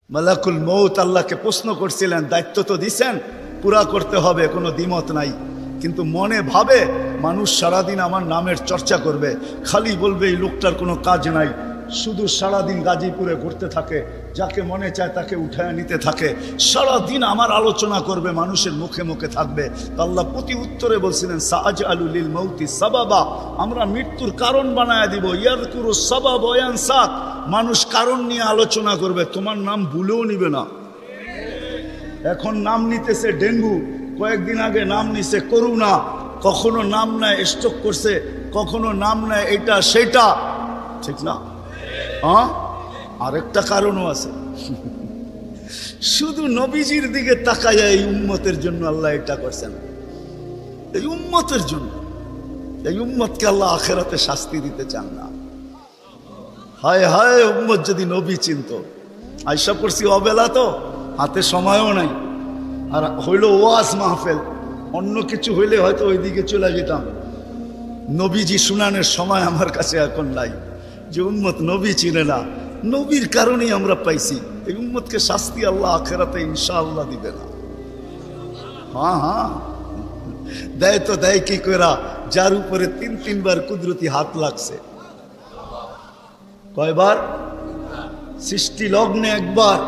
মালাকুল মউত আল্লাহকে প্রশ্ন করছিলেন, দায়িত্ব তো দিছেন, পুরা করতে হবে, কোনো দ্বিমত নাই। কিন্তু মনে ভাবে মানুষ সারাদিন আমার নামের চর্চা করবে, খালি বলবে এই লোকটার কোনো কাজ নাই, শুধু সারাদিন গাজীপুরে ঘুরতে থাকে, যাকে মনে চায় তাকে উঠায় নিতে থাকে, সারাদিন আমার আলোচনা করবে, মানুষের মুখে মুখে থাকবে। তো আল্লাহ প্রতি উত্তরে বলছিলেন, সাআজআলু লিল মাউতি সাবাবা, আমরা মৃত্যুর কারণ বানায় দিব। ইয়াযকুরু সাবাব ওয়া ইয়ানসাক, মানুষ কারণ নিয়ে আলোচনা করবে, তোমার নাম ভুলেও নিবে না। এখন নাম নিতেছে ডেঙ্গু, কয়েকদিন আগে নাম নিছে করোনা, কখনো নাম নেয় স্ট্রোক করছে, কখনো নাম নেয় এটা সেটা, ঠিক না? হ্যাঁ, আরেকটা কারণও আছে। শুধু নবীজির দিকে তাকায় এই উম্মতের জন্য আল্লাহ এটা করছেন, এই উম্মতের জন্য। এই উম্মতকে আল্লাহ আখেরাতে শাস্তি দিতে চান না। হায় হায়, উম্মত যদি নবী চিনত। আয়সা করছি অবেলা, তো হাতে সময়ও নাই, আর হইল ওয়াজ মাহফিল, অন্য কিছু হইলে হয়তো ওইদিকে চলে যেতাম। নবীজি শুনানের সময় আমার কাছে এখন নাই। যে উম্মত নবী চিনে না, নবীর কারণেই আমরা পাইছি। এই উম্মতকে শাস্তি আল্লাহ আখেরাতে ইনশাআল্লাহ দিবে না। হ্যাঁ হ্যাঁ, দেয় তো দেয় কি করা, যার উপরে তিনবার কুদরতি হাত লাগছে। কয়বার? সৃষ্টি লগ্নে একবার,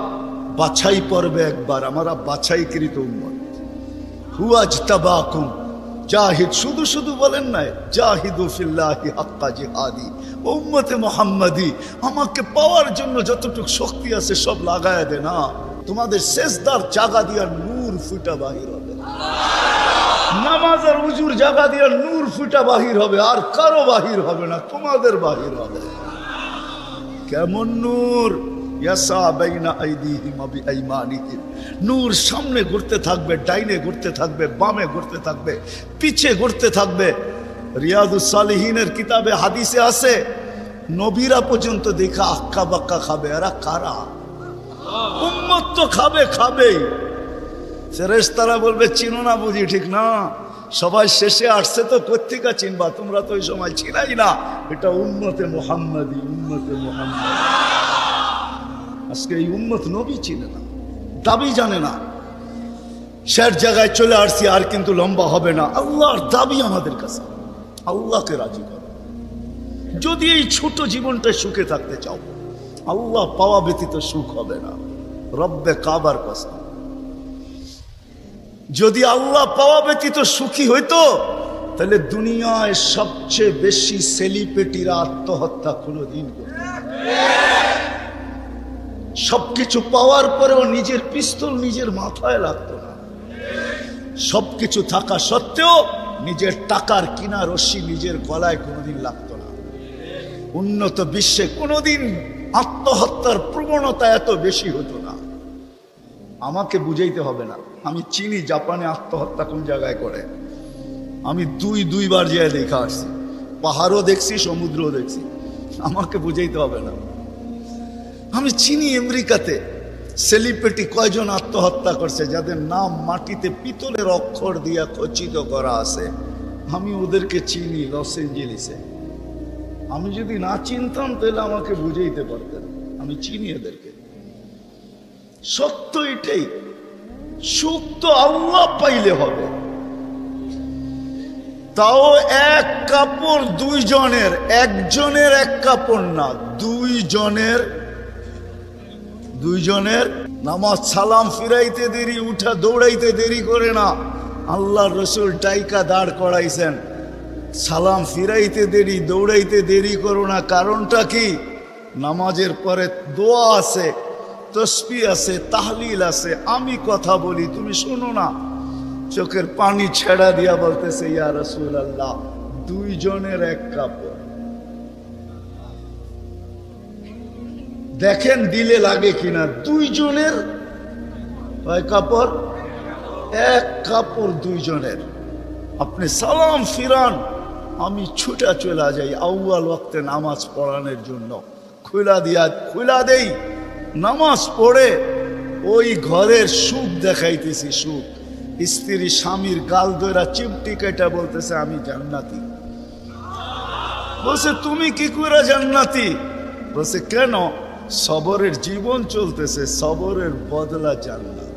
বাছাই পর্বে একবার। আমরা বাছাইকৃত উম্মত। হুয়াজতাবাকুম জাহিদ, শুধু শুধু বলেন নাই, জাহিদু ফিল্লাহি হাক্কা জিহাদি। উম্মতে মুহাম্মাদি, আমাকে পাওয়ার জন্য যতটুকু শক্তি আছে সব লাগায় দে না। তোমাদের সেজদার জায়গা দিয়া নূর ফুটা বাহির হবে, নামাজ আর উজুর জায়গা দিয়া নূর ফুটা বাহির হবে, আর কারো বাহির হবে না, তোমাদের বাহির হবে। কেমন নূর? ইয়াসা বাইনা আইদিহিম ওয়া বিআইমানিহিম, নূর সামনে ঘুরতে থাকবে, ডাইনে ঘুরতে থাকবে, বামে ঘুরতে থাকবে, পিছে ঘুরতে থাকবে। রিয়াদুস সালিহিনের কিতাবে হাদিসে আছে, নবীরা পর্যন্ত দেখা আক্কা বাক্কা খাবে। এরা কারা? উম্মত তো খাবে, খাবেই। ফেরেশতারা বলবে চিনো না বুঝি, ঠিক না? সবাই শেষে আসছে তো কোত্থেকে চিনবা, তোমরা তো ওই সময় চিনাই না। এটা উম্মতে মুহাম্মাদি, উম্মতে মুহাম্মাদি। আজকে এই উম্মত নবী চিনে না, দাবি জানে না। শেষ জায়গায় চলে আসছি, আর কিন্তু লম্বা হবে না। আল্লাহর দাবি আমাদের কাছে, আল্লাহকে রাজি করো। যদি এই ছোট জীবনটায় সুখে থাকতে চাও, আল্লাহ পাওয়া ব্যতীত সুখ হবে না। রব্বে কাবার কসম, যদি আল্লাহ পাওয়া ব্যতীত সুখী হইতো, তাহলে দুনিয়ায় সবচেয়ে বেশি সেলিব্রিটিরা আত্মহত্যা কোনোদিন করত। সবকিছু পাওয়ার পরেও নিজের পিস্তল নিজের মাথায় লাগতো না। সবকিছু থাকা সত্ত্বেও নিজের টাকার কিনা রশ্মি নিজের গলায় কোনোদিন লাগতো না। উন্নত বিশ্বে কোনোদিন আত্মহত্যার প্রবণতা এত বেশি হতো না। আমাকে বুঝাইতে হবে না, আমি চিনি জাপানে আত্মহত্যা কোন জায়গায় করে। আমি দুইবার যেয়ে দেখা আসছি, পাহাড়ও দেখছি, সমুদ্রও দেখছি। আমাকে বুঝাইতে হবে না, আমি চিনি আমেরিকাতে সেলিব্রিটি কয়জন আত্মহত্যা করছে, যাদের নাম মাটিতে পিতলের অক্ষর দিয়া খচিত করা আছে। আমি ওদেরকে চিনি লস এঞ্জেলিসে। আমি যদি না চিনতাম তাহলে আমাকে বুঝাইতে পারতেন। আমি চিনি এদেরকে। সত্য এটাই, সুখ তো আল্লাহ পাইলে হবে। তাও এক কাপড় দুইজনের, একজনের এক কাপড় না, দুইজনের। নামাজ সালাম ফিরাইতে দেরি, উঠা দৌড়াইতে দেরি করে না। আল্লাহর রাসূল টাইকা দাঁড় করাইছেন, সালাম ফিরাইতে দেরি, দৌড়াইতে দেরি করো না। কারণটা কি? নামাজের পরে দোয়া আছে, তসবিহ আছে, তাহলিল আছে। আমি কথা বলি, তুমি শোনো না। চোখের পানি ছেড়া দিয়া বলতেছে, ইয়া রাসূলুল্লাহ, দুইজনের এক কাপড়। দেখেন দিলে লাগে কিনা। দুইজনের কয় কাপড়? এক কাপড় দুইজনের। আপনি সালাম ফিরান, আমি ছুটা চলে যাই আউয়াল ওয়াক্তে নামাজ পড়ানোর জন্য। খুলা দেই, নামাজ পড়ে ওই ঘরের সুখ দেখাইতেছি। সুখ, স্ত্রী স্বামীর গাল ধরা চিমটি কেটে বলতেছে আমি জান্নাতি। বলছে তুমি কি করে জান্নাতি? বলছে কেন? সবরের জীবন চলতেছে, সবরের বদলা জান্নাত।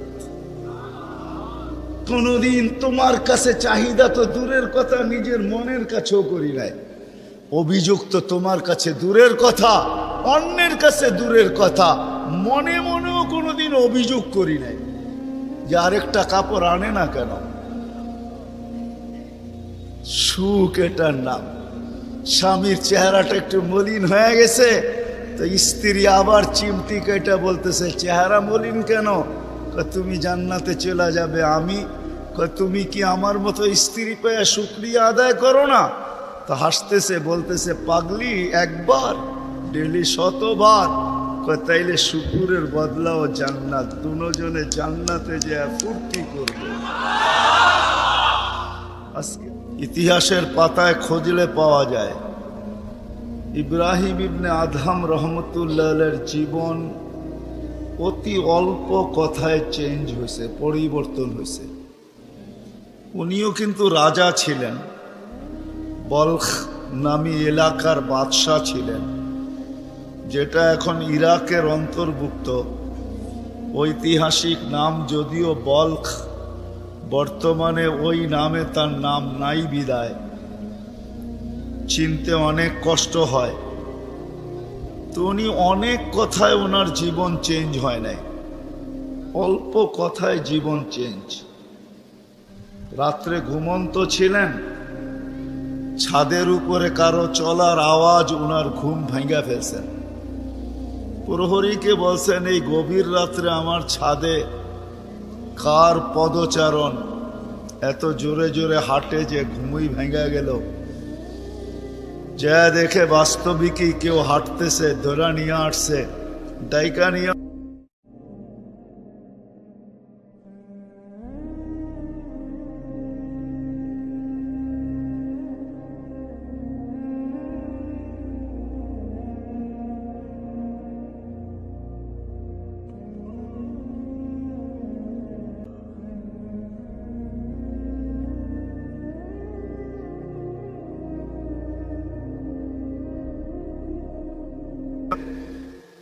কোনদিন তোমার কাছে চাহিদা তো দূরের কথা, নিজের মনের কাছেও করি নাই। অভিযোগ তো তোমার কাছে দূরের কথা, অন্যের কাছে দূরের কথা, মনে মনেও কোনোদিন অভিযোগ করি নাই যে আরেকটা কাপড় আনে না কেন। সুখ এটার নাম। স্বামীর চেহারাটা একটু মলিন হয়ে গেছে তো স্ত্রী আবার চিমটি কেটে বলতেছে, চেহারা মলিন কেন? তুমি জান্নাতে চলে যাবে। আমি তুমি কি আমার মতো স্ত্রী পেয়ে শুকরিয়া আদায় করো না? তো হাসতেছে, বলতেছে, পাগলি, একবার ডেলি 100 বার। তাইলে শুকুরের বদলাও জান্নাত। দুজনে জান্নাতে যে ফুর্তি করবে। আজকে ইতিহাসের পাতায় খুঁজলে পাওয়া যায় ইব্রাহিম ইবনে আদহাম রহমতুল্লাহের জীবন অতি অল্প কথায় চেঞ্জ হয়েছে, পরিবর্তন হয়েছে। উনিও কিন্তু রাজা ছিলেন, বলখ নামী এলাকার বাদশাহ ছিলেন, যেটা এখন ইরাকের অন্তর্ভুক্ত। ঐতিহাসিক নাম যদিও বলখ, বর্তমানে ওই নামে তার নাম নাই বিদায়, চিনতে অনেক কষ্ট হয়। তো উনি অনেক কথায় ওনার জীবন চেঞ্জ হয় নাই, অল্প কথায় জীবন চেঞ্জ। রাত্রে ঘুমন্ত ছিলেন, ছাদের উপরে কারো চলার আওয়াজ ওনার ঘুম ভেঙে ফেলছেন। প্রহরীকে বলছেন, এই গভীর রাত্রে আমার ছাদে কার পদচারণ এত জোরে জোরে হাঁটে যে ঘুমই ভেঙে গেল। যা দেখে বাস্তবিকই কেউ হাঁটতেছে, ধরা নিয়ে আসছে, ডাইকা নিয়ে।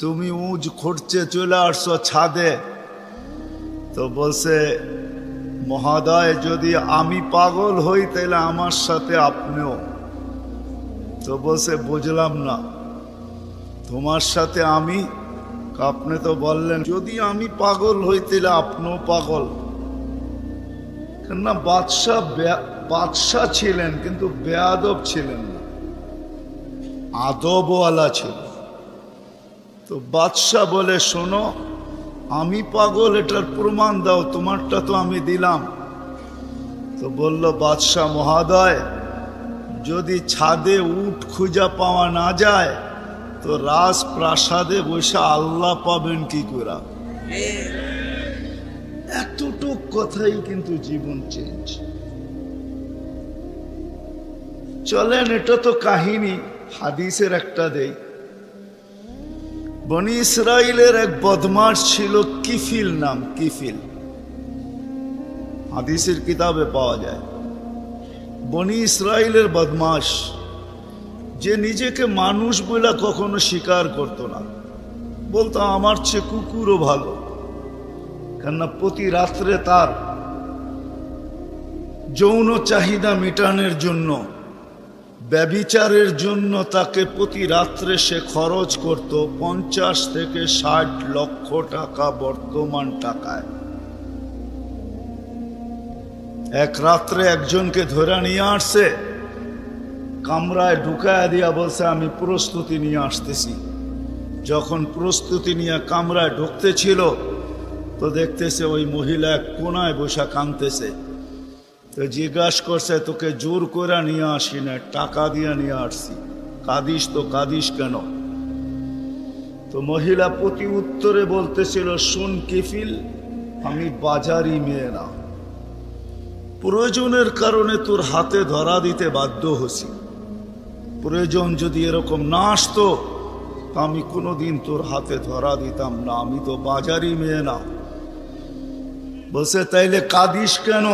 তুমি উঁচ খুঁড়ছে চলে আসছো ছাদে। তো বলছে, মহোদয়, যদি আমি পাগল হই তাহলে আমার সাথে আপনিও। তো বলছে, বুঝলাম না, তোমার সাথে আমি? আপনি তো বললেন যদি আমি পাগল হই তাহলে আপনিও পাগল। কেননা বাদশাহ ছিলেন কিন্তু বেয়াদব ছিলেন না, আদবওয়ালা ছিল। তো বাদশাহ বলে, শোনো, আমি পাগল এটার প্রমাণ দাও, তোমারটা তো আমি দিলাম। তো বলল বাদশাহ মহোদয়, যদি ছাদে উট খুঁজা পাওয়া না যায় তো রাজপ্রাসাদে বসে আল্লাহ পাবেন কি করে? এতটুক কথাই কিন্তু জীবন চেঞ্জ। চলেন, এটা তো কাহিনী, হাদিসের একটা দেই। বনি ইসরাইলের এক বদমাশ ছিল, কিফিল নাম, কিফিল, হাদিসের কিতাবে পাওয়া যায়। বনি ইসরাইলের বদমাশ, যে নিজেকে মানুষ বলে কখনো স্বীকার করত না, বলতো আমার চেয়ে কুকুরও ভালো। কেননা প্রতি রাত্রে তার যৌন চাহিদা মেটানোর জন্য, ব্যভিচারের জন্য তাকে প্রতি রাত্রে সে খরচ করত 50 থেকে 60 লক্ষ টাকা বর্তমান টাকায়। এক রাত্রে একজনকে ধরে নিয়ে আসছে, কামরায় ঢুকায় দিয়া বলছে, আমি প্রস্তুতি নিয়ে আসতেছি। যখন প্রস্তুতি নিয়ে কামরায় ঢুকতে ছিল তো দেখতেছে ওই মহিলা এক কোনায় বসে কাঁদতেছে। তো জিজ্ঞাসা করছে, তোকে জোর করে নিয়ে আসি না, টাকা দিয়ে নিয়ে আসছি, কাঁদিস তো কাঁদিস কেন? তো মহিলা প্রতি উত্তরে বলতেছিল, শুন কিফিল, আমি বাজারি মেয়ে না, প্রয়োজনের কারণে তোর হাতে ধরা দিতে বাধ্য হছি। প্রয়োজন যদি এরকম না আসতো আমি কোনোদিন তোর হাতে ধরা দিতাম না, আমি তো বাজারি মেয়ে না। বলছে, তাইলে কাঁদিস কেন?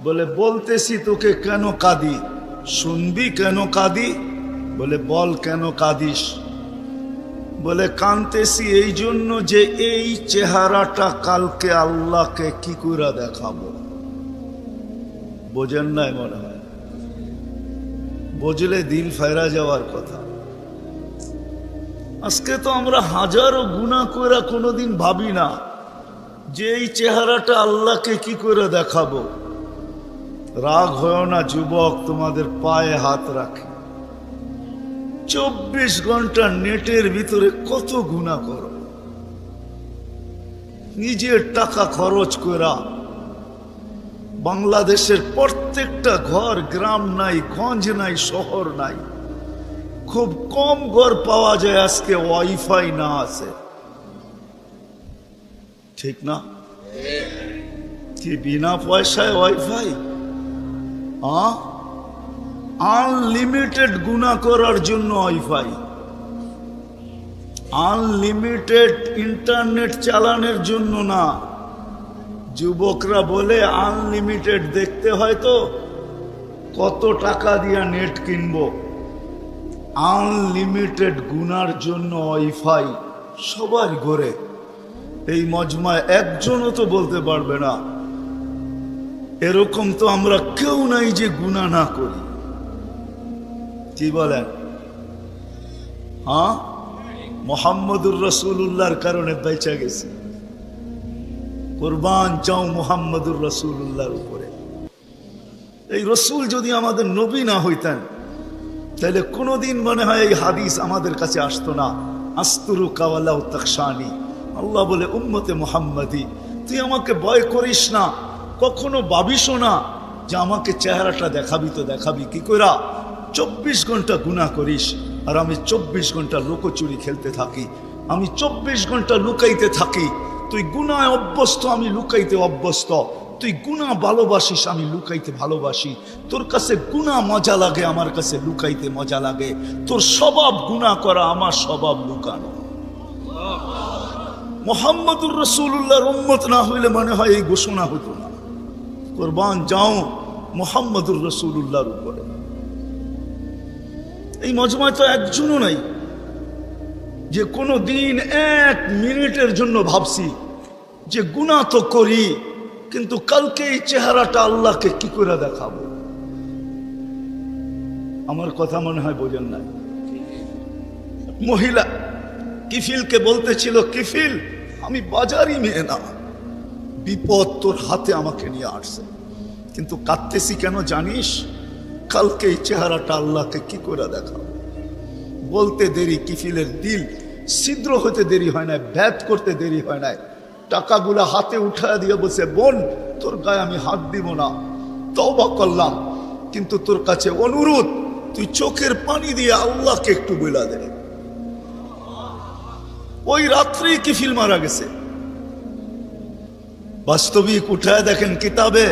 বলে, বলতেছি তোকে কেন কাঁদি, শুনবি কেন কাঁদি? বলে, বল কেন কাঁদিস? বলে কাঁদতেছি এই জন্য যে এই চেহারাটা কালকে আল্লাহকে কি করে দেখাবো। বোঝেন নাই মনে হয়? বুঝলে দিল ফেরা যাওয়ার কথা। আজকে তো আমরা হাজারো গুনাহ করে কোনোদিন ভাবি না যে এই চেহারাটা আল্লাহকে কি করে দেখাবো। রাগ হয় না যুবক, তোমাদের পায়ে হাত রাখি। 24 ঘন্টা নেটের ভিতরে কত গুনাহ করো, নিজের টাকা খরচ করা। বাংলাদেশের প্রত্যেকটা ঘর, গ্রাম নাই, গঞ্জ নাই, শহর নাই, খুব কম ঘর পাওয়া যায় আজকে ওয়াইফাই না আছে। ঠিক না? কি বিনা পয়সায় ওয়াইফাই? আনলিমিটেড গুনাহ করার জন্য ওয়াইফাই, আনলিমিটেড ইন্টারনেট চালানোর জন্য না। যুবকরা বলে আনলিমিটেড দেখতে হয় তো কত টাকা দিয়া নেট কিনবো। আনলিমিটেড গুনার জন্য ওয়াইফাই সবার ঘরে। এই মজমায় একজনও তো বলতে পারবে না এরকম তো আমরা কেউ নাই যে গুনাহ না করি। কি বলেন? মুহাম্মদুর রাসূলুল্লাহর কারণে বেঁচে গেছি। কুরবান যাও মুহাম্মদুর রাসূলুল্লাহর উপরে। এই রসুল যদি আমাদের নবী না হইতেন তাহলে কোনোদিন মনে হয় এই হাদিস আমাদের কাছে আসতো না। আস্তুরু কাওয়ালাউ তাকশানি। আল্লাহ বলে উম্মতে মুহাম্মাদি, তুই আমাকে ভয় করিস না, কখনো ভাবিসও না যে আমাকে চেহারাটা দেখাবি। তো দেখাবি কি কইরা? 24 ঘন্টা গুনাহ করিস আর আমি 24 ঘন্টা লুকোচুরি খেলতে থাকি, আমি 24 ঘন্টা লুকাইতে থাকি। তুই গুনায় অভ্যস্ত, আমি লুকাইতে অভ্যস্ত। তুই গুনাহ ভালোবাসিস, আমি লুকাইতে ভালোবাসি। তোর কাছে গুনাহ মজা লাগে, আমার কাছে লুকাইতে মজা লাগে। তোর স্বভাব গুনাহ করা, আমার স্বভাব লুকানো। মুহাম্মদুর রাসূলুল্লাহর উম্মত না হইলে মনে হয় এই ঘোষণা হতো না। কুরবান যাও মুহাম্মদুর রাসূলুল্লাহর উপরে। এই মজমায় তো একজনও নাই যে কোনো দিন 1 মিনিটের জন্য ভাবছি যে গুনাহ তো করি, কিন্তু কালকে এই চেহারাটা আল্লাহকে কি করে দেখাবো। আমার কথা মনে হয় বোঝেন নাই। মহিলা কিফিলকে বলতেছিল, কিফিল আমি বাজারি মেয়ে না, বিপদ তোর হাতে আমাকে নিয়ে আসছে, কিন্তু কাঁদতেছি কেন জানিস? কালকে এই চেহারাটা আল্লাহকে কি করে দেখাবো। বলতে দেরি, কিফিলের দিল ছিদ্র হতে দেরি হয় না, ভেদ করতে দেরি হয় না। টাকাগুলা হাতে উঠায় দিয়ে বসে, বোন তোর গায়ে আমি হাত দিব না, তওবা করলাম, কিন্তু তোর কাছে অনুরোধ, তুই চোখের পানি দিয়ে আল্লাহকে একটু বইলা দে। ওই রাত্রেই কিফিল মারা গেছে। বাস্তবিক উঠায় দেখেন কিতাবে,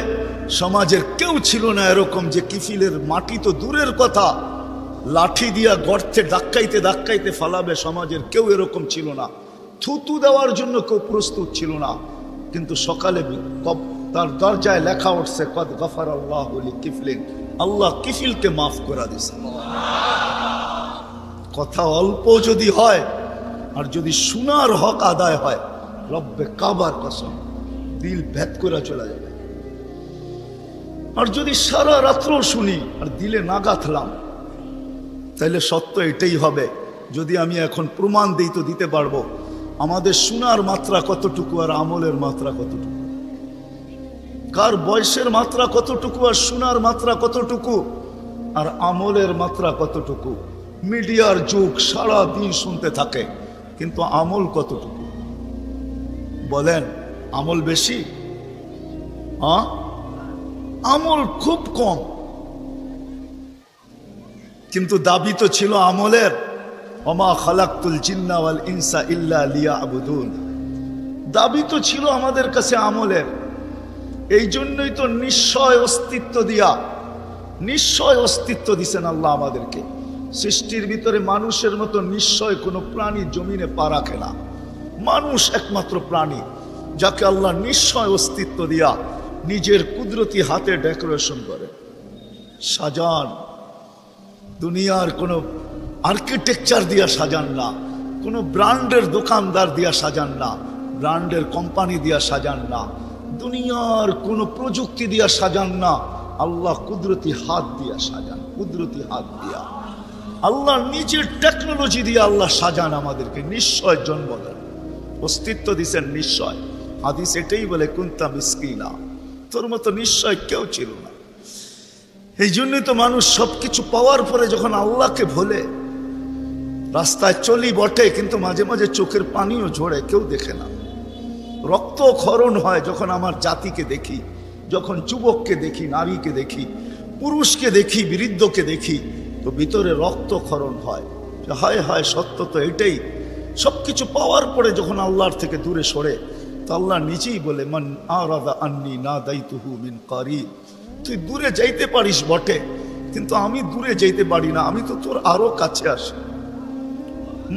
সমাজের কেউ ছিল না এরকম যে কিফিলের মাটি তো দূরের কথা, লাঠি দিয়া গর্তে ধাক্কাইতে ধাক্কাইতে ফালাবে, সমাজের কেউ এরকম ছিল না। থুতু দেওয়ার জন্য কেউ প্রস্তুত ছিল না। কিন্তু সকালে তার দরজায় লেখা উঠছে, কদ গফারাল্লাহু লিকিফলিন, আল্লাহ কিফিলকে মাফ করে দিয়েছে। কথা অল্প যদি হয় আর যদি শোনার হক আদায় হয়, রব্বে কাবার কসম দিল ভেদ করে চলে যাবে। আর যদি সারা রাত্র শুনি আর দিলে না গাঁথলাম, তাহলে সত্য এটাই হবে। যদি আমি এখন প্রমাণ দিই তো দিতে পারবো আমাদের শোনার মাত্রা কতটুকু আর আমলের মাত্রা কতটুকু, কার বয়সের মাত্রা কতটুকু আর শোনার মাত্রা কতটুকু আর আমলের মাত্রা কতটুকু। মিডিয়ার যুগ, সারা দিন শুনতে থাকে, কিন্তু আমল কতটুকু বলেন? আমল বেশি? আমল খুব কম, কিন্তু দাবি তো ছিল আমলের। ওমা খালাকতুল জিন্না ওয়াল ইনসা ইল্লা লিয়াবুদুন, দাবি তো ছিল আমাদের কাছে আমলের। এই জন্যই তো নিশ্চয় অস্তিত্ব দিয়া, নিশ্চয় অস্তিত্ব দিছেন আল্লাহ আমাদেরকে। সৃষ্টির ভিতরে মানুষের মতো নিশ্চয় কোনো প্রাণী জমিনে পা রাখে না। মানুষ একমাত্র প্রাণী যাকে আল্লাহ নিশ্চয় অস্তিত্ব দিয়া নিজের কুদরতি হাতে ডেকোরেশন করে, সাজান। দুনিয়ার কোনো আর্কিটেকচার দিয়া সাজান না, কোনো ব্র্যান্ডের দোকানদার দিয়া সাজান না, ব্র্যান্ডের কোম্পানি দিয়া সাজান না, দুনিয়ার কোনো প্রযুক্তি দিয়া সাজান না, আল্লাহ কুদরতি হাত দিয়া সাজান, কুদরতি হাত দিয়া আল্লাহ নিজের টেকনোলজি দিয়ে আল্লাহ সাজান আমাদেরকে। নিশ্চয় জন্ম দেন, অস্তিত্ব দিছেন নিশ্চয়। হাদিস এটাই বলে কুনতা মিসকিনা, তোর মতো নিশ্চয় কেউ ছিল না। এই জন্যই তো মানুষ সবকিছু পাওয়ার পরে যখন আল্লাহকে ভোলে, রাস্তায় চলি বটে কিন্তু মাঝে মাঝে চোখের পানিও ঝরে, কেউ দেখে না। রক্ত ক্ষরণ হয় যখন আমার জাতিকে দেখি, যখন যুবককে দেখি, নারীকে দেখি, পুরুষকে দেখি, বৃদ্ধকে দেখি, তো ভিতরে রক্ত ক্ষরণ হয়। হায় হায়, সত্য তো এটাই। সবকিছু পাওয়ার পরে যখন আল্লাহর থেকে দূরে সরে, তো আল্লাহ নিজেই বলে মান আরাদা আন্নি না দাইতুহু মিন কারিব, তুই দূরে যাইতে পারিস বটে কিন্তু আমি দূরে যাইতে পারি না, আমি তো তোর আরো কাছে আসি।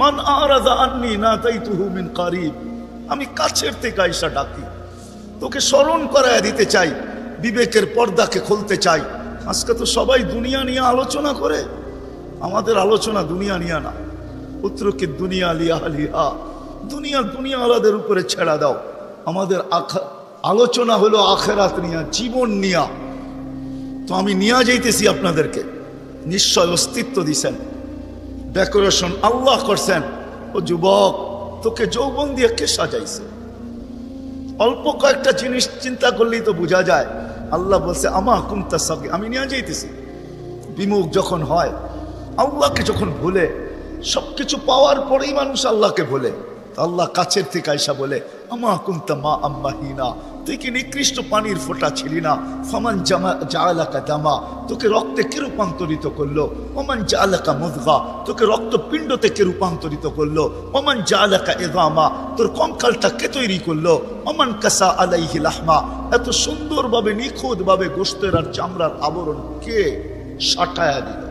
মান আরাদা আন্নি না দাইতুহু মিন কারিব, আমি কাছের থেকে আইসা ডাকি, তোকে স্মরণ করায় দিতে চাই, বিবেকের পর্দাকে খুলতে চাই। আজকে তো সবাই দুনিয়া নিয়ে আলোচনা করে, আমাদের আলোচনা দুনিয়া নিয়ে না। পুত্রকে দুনিয়া লিয়া লিহা, দুনিয়া আলাদের উপরে ছেড়া দাও। আমাদের আলোচনা হলো আখেরাত নিয়া, জীবন নিয়া। তো আমি নিয়ে যাইতেছি আপনাদেরকে। নিশ্চয় অস্তিত্ব দিছেন, ডেকোরেশন আল্লাহ করছেন। ও যুবক, তোকে যৌবন দিয়ে কে সাজাইছে? অল্প কয়েকটা জিনিস চিন্তা করলেই তো বোঝা যায়। আল্লাহ বলছে আমা কুনতা সাগী, আমি নিয়ে যাইতেছি। বিমুখ যখন হয়, আল্লাহকে যখন ভুলে, সবকিছু পাওয়ার পরেই মানুষ আল্লাহকে ভুলে, আল্লাহ কাছের থেকে আইসা বলে আমা কুনতা মা আম্মাহিনা, তুই কি নিকৃষ্ট পানির ফোঁটা ছিলি না? ফামান জাআলাকা দামা, তোকে রক্তে কে রূপান্তরিত করলো? ওমান জাআলাকা মুদগা, তোকে রক্তপিণ্ডতে কে রূপান্তরিত করলো? ওমান জাআলাকা ইযামা, তোর কঙ্কালটা কে তৈরি করলো? ওমান কাসা আলাইহি লাহমা, এত সুন্দরভাবে নিখুঁতভাবে গোশতের আর চামড়ার আবরণ কে সাটায়া দিল?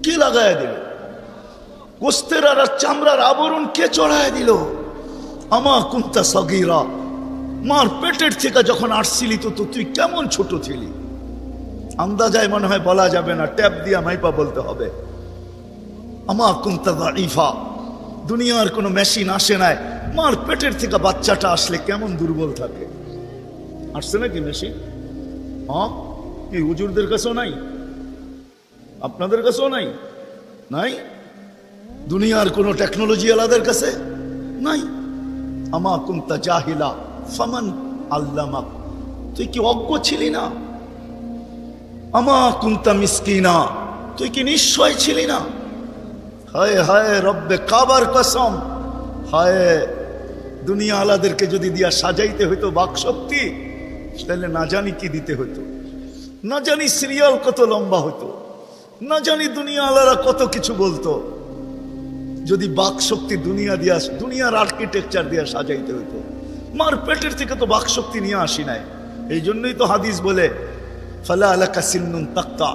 কে লাগায়া দিল? গোশতের আর চামড়ার আবরণ কে চড়ায় দিল? আমা কুনতা সাগীরা, মার পেটের থেকে যখন আসছিলি তো তুই কেমন ছোট ছিলি? আন্দাজায় মনে হয় বলা যাবে না, ট্যাপ দিয়া মাইপা বলতে হবে। আমা কুনতা দাঈফা, দুনিয়ার কোনো মেশিন আসে নাই, মার পেটের থেকে বাচ্চাটা আসলে কেমন দুর্বল থাকে। আসছে নাকি মেশিন? হ্যাঁ, কি হুজুরদের কাছেও নাই? আপনাদের কাছেও নাই? নাই? দুনিয়ার কোনো টেকনোলজি আলাদের কাছে নাই। আমা কুনতা জাহিলা ফামান আল্লামাক, তুই কি অজ্ঞ ছিলি না? আমা কুনতা মিসকিনা, তুই কি নিশ্চয় ছিলি না? হায় হায় রব্বে কাবার কসম, হায় দুনিয়া আলাদেরকে যদি দিয়া সাজাইতে হইতো বাকশক্তি, তাহলে না জানি কি দিতে হইতো, না জানি সিরিয়াল কত লম্বা হতো, না জানি দুনিয়া আলারা কত কিছু বলতো। যদি বাকশক্তি দুনিয়া দিয়া, দুনিয়ার আর্কিটেকচার দিয়া সাজাইতে হইতো। মার পেটের থেকে তো বাকশক্তি নিয়ে আসি নাই। এই জন্যই তো হাদিস বলে ফালা আলাকা সিন্নুন তাক্তা,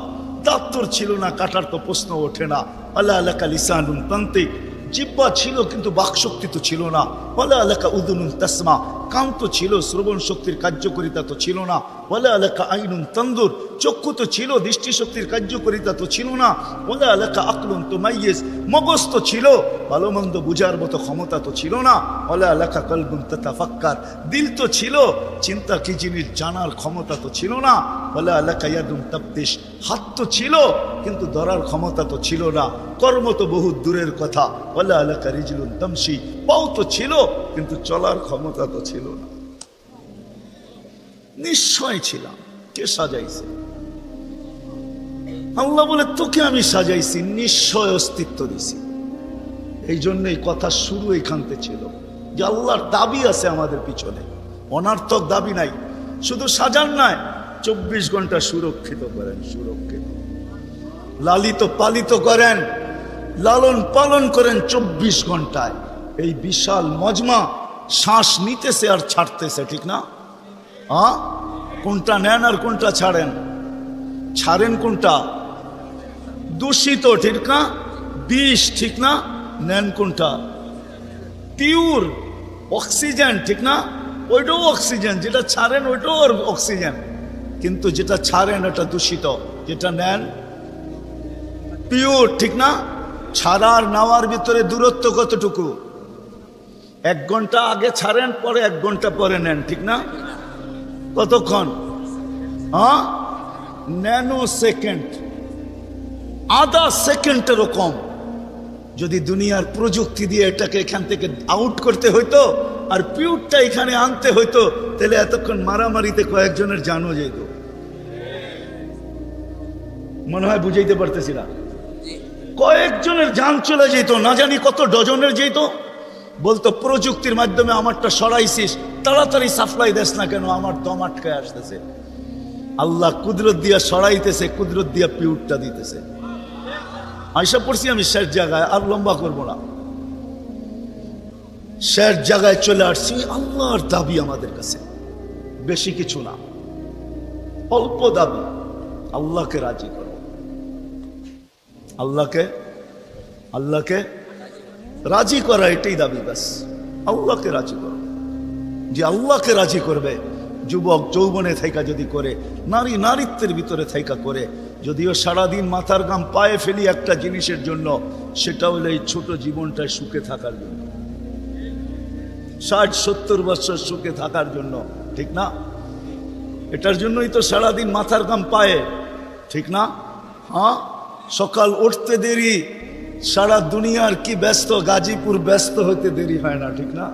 দাঁত তোর ছিল না, কাটার তো প্রশ্ন ওঠে না। আলা আলাকা লিসানুন তান্তিক, জিহ্বা ছিল কিন্তু বাকশক্তি তো ছিল না। ওয়ালা আলাকা উদুনুন তাসমা, কান তো ছিল, শ্রবণ শক্তির কার্যকারিতা তো ছিল না। ওয়ালা আলাকা আইনুন তানদুর, চক্ষু তো ছিল, দৃষ্টিশক্তির কার্যকারিতা তো ছিল না। ওয়ালা আলাকা আকলুন তুমাইয়িজ, মগজ তো ছিল, ভালো মন্দ বুঝার মতো ক্ষমতা তো ছিল না। ওয়ালা আলাকা কলবুন তাতাফাক্কার, দিল তো ছিল, চিন্তা কি জিনিস জানার ক্ষমতা তো ছিল না। ওয়ালা আলাকা ইয়াদুন তাবতিশ, হাত তো ছিল কিন্তু ধরার ক্ষমতা তো ছিল না। কর্ম তো বহু দূরের কথা। ওয়ালা আলাকা রিজলুন তামশি, পাও তো ছিল কিন্তু চলার ক্ষমতা তো ছিল না। নিশ্চয় ছিলাম, কে সাজাইছে? আল্লাহ বলে তোকে আমি সাজাইছি, নিশ্চয় অস্তিত্ব দিছি। এই জন্যই কথা শুরু এখানতে ছিল যে আল্লাহর দাবি আছে আমাদের পিছনে, অনার্থক দাবি নাই। শুধু সাজান নাই, 24 ঘন্টা সুরক্ষিত করেন, সুরক্ষিত লালিত পালিত করেন, লালন পালন করেন 24 ঘন্টায়। এই বিশাল মজমা শ্বাস নিতেছে আর ছাড়তেছে, ঠিক না? কোনটা নেন আর কোনটা ছাড়েন? ছাড়েন কোনটা? দূষিত, ঠিক না? বিষ, ঠিক না? নেন কোনটা? পিওর অক্সিজেন, ঠিক না? ওইটাও অক্সিজেন, যেটা ছাড়েন ওইটাও অক্সিজেন, কিন্তু যেটা ছাড়েন এটা দূষিত, যেটা নেন পিওর, ঠিক না? ছাড়ার নেওয়ার ভিতরে দূরত্ব কতটুকু? 1 ঘন্টা আগে ছাড়েন, পরে 1 ঘন্টা পরে নেন, ঠিক না? কতক্ষণ? ন্যানো সেকেন্ড, আধা সেকেন্ডেরও কম। যদি দুনিয়ার প্রযুক্তি দিয়ে এটাকে এখান থেকে আউট করতে হইতো আর পিউরটা এখানে আনতে হইতো, তাহলে এতক্ষণ মারামারিতে কয়েকজনের জানও যেত। মনে হয় বুঝাইতে পারতেছি না? কয়েকজনের জান চলে যেত, না জানি কত ডজনের যেত। বলতো প্রযুক্তির মাধ্যমে আমারটা সরাইছিস, তাড়াতাড়ি সাপ্লাই দেস না কেন, আমার দম আটকায় আসতেছে। আল্লাহ কুদরত দিয়া সরাইতেছে, কুদরত দিয়া পিউরটা দিতেছে। আয়সা পড়ছি আমি শেষ জায়গায়, আর লম্বা করবো না। শেষ জায়গায় চলে আসছি। আল্লাহর দাবি আমাদের কাছে বেশি কিছু না, অল্প দাবি। আল্লাহকে রাজি করো, আল্লাহকে রাজি করা, এটাই দাবি। ব্যাস আল্লাহকে রাজি করো। যে আল্লাহকে রাজি করবে, যুবক যৌবনে থাইকা যদি করে, নারী নারীত্বের ভিতরে থাইকা করে, যদিও সারাদিন মাথার গাম পায়ে ফেলি একটা জিনিসের জন্য, সেটা হলো এই ছোট জীবনটায় সুখে থাকার জন্য, 60-70 বছর সুখে থাকার জন্য, ঠিক না? এটার জন্যই তো সারাদিন মাথার গাম পায়ে, ঠিক না? সকাল উঠতে দেরি, সারা দুনিয়ার কি ব্যস্ত, গাজীপুর ব্যস্ত হইতে দেরি হয় না, ঠিক না?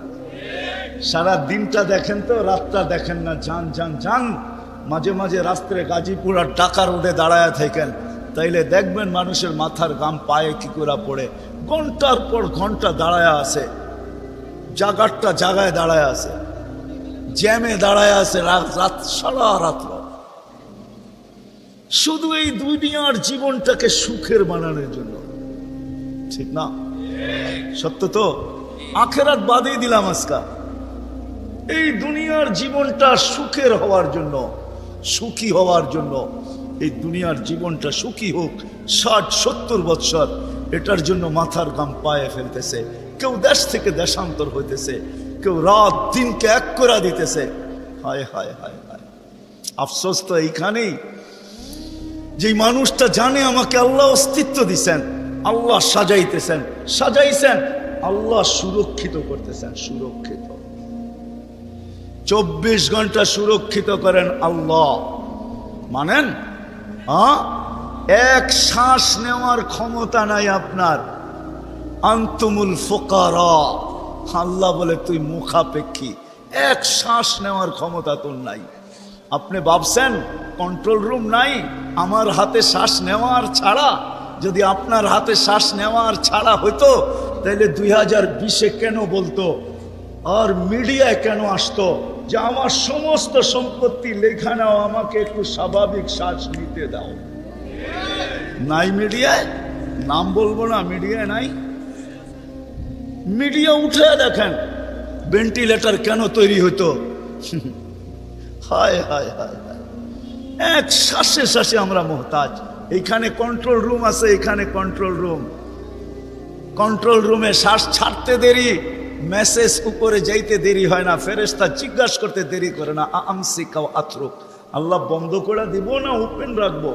সারা দিনটা দেখেন তো, রাতটা দেখেন না। যান যান যান, মাঝে মাঝে রাস্তায় গাজীপুর আর ঢাকা রোডে দাঁড়ায় থাকেন, তাইলে দেখবেন মানুষের মাথার গাম পায়ে কি করে পড়ে। ঘন্টার পর ঘন্টা দাঁড়ায় আছে, জাগারটা জাগায় দাঁড়ায় আছে, জ্যামে দাঁড়ায় আছে, রাত সারা রাত্র, শুধু এই দুনিয়ার জীবনটাকে সুখের বানানোর জন্য, ঠিক না? সত্য তো? আখেরাত বাদেই দিলাম আজকা, এই দুনিয়ার জীবনটা সুখের হওয়ার জন্য, সুখী হওয়ার জন্য, এই দুনিয়ার জীবনটা সুখী হোক 60-70 বছর, এটার জন্য মাথার গাম পায়ে ফেলতেছে। কেউ দেশ থেকে দেশান্তর হইতেছে, কেউ রাত দিনকে এক করে দিতেছে। হায় হায় হায় হায়, আফসোস তো এইখানেই, যে মানুষটা জানে আমাকে আল্লাহ অস্তিত্ব দিছেন, আল্লাহ সাজাইছেন, আল্লাহ সুরক্ষিত করতেছেন, সুরক্ষিত 24 ঘন্টা সুরক্ষিত করেন আল্লাহ। মানেন? এক শ্বাস নেওয়ার ক্ষমতা নাই আপনার। আনতুমুল ফুকারা, আল্লাহ বলে তুই মুখাপেক্ষী, এক শ্বাস নেওয়ার ক্ষমতা তোর নাই। আপনি ভাবছেন কন্ট্রোল রুম নাই? আমার হাতে শ্বাস নেওয়ার ছাড়া, যদি আপনার হাতে শ্বাস নেওয়ার ছাড়া হইতো, তাহলে 2020-এ কেন বলতো, আর মিডিয়ায় কেন আসতো যে আমার সমস্ত সম্পত্তি লেখা নাও, আমাকে একটু স্বাভাবিক শ্বাস নিতে দাও? নাই মিডিয়ায়, নাম বলবো না, মিডিয়ায় নাই। মিডিয়া উঠে দেখেন ভেন্টিলেটর কেন তৈরি হইতো। হায় হায় হায় হায়, এক শ্বাসে শ্বাসে আমরা মোহতাজ। এইখানে কন্ট্রোল রুম আছে, এখানে কন্ট্রোল রুমে শ্বাস ছাড়তে দেরি, মেসেজ উপরে যাইতে দেরি হয় না, ফেরেশতা জিজ্ঞাসা করতে দেরি করে না, আমসিকা আতরুক, আল্লাহ বন্ধ করে দিব না ওপেন রাখবো?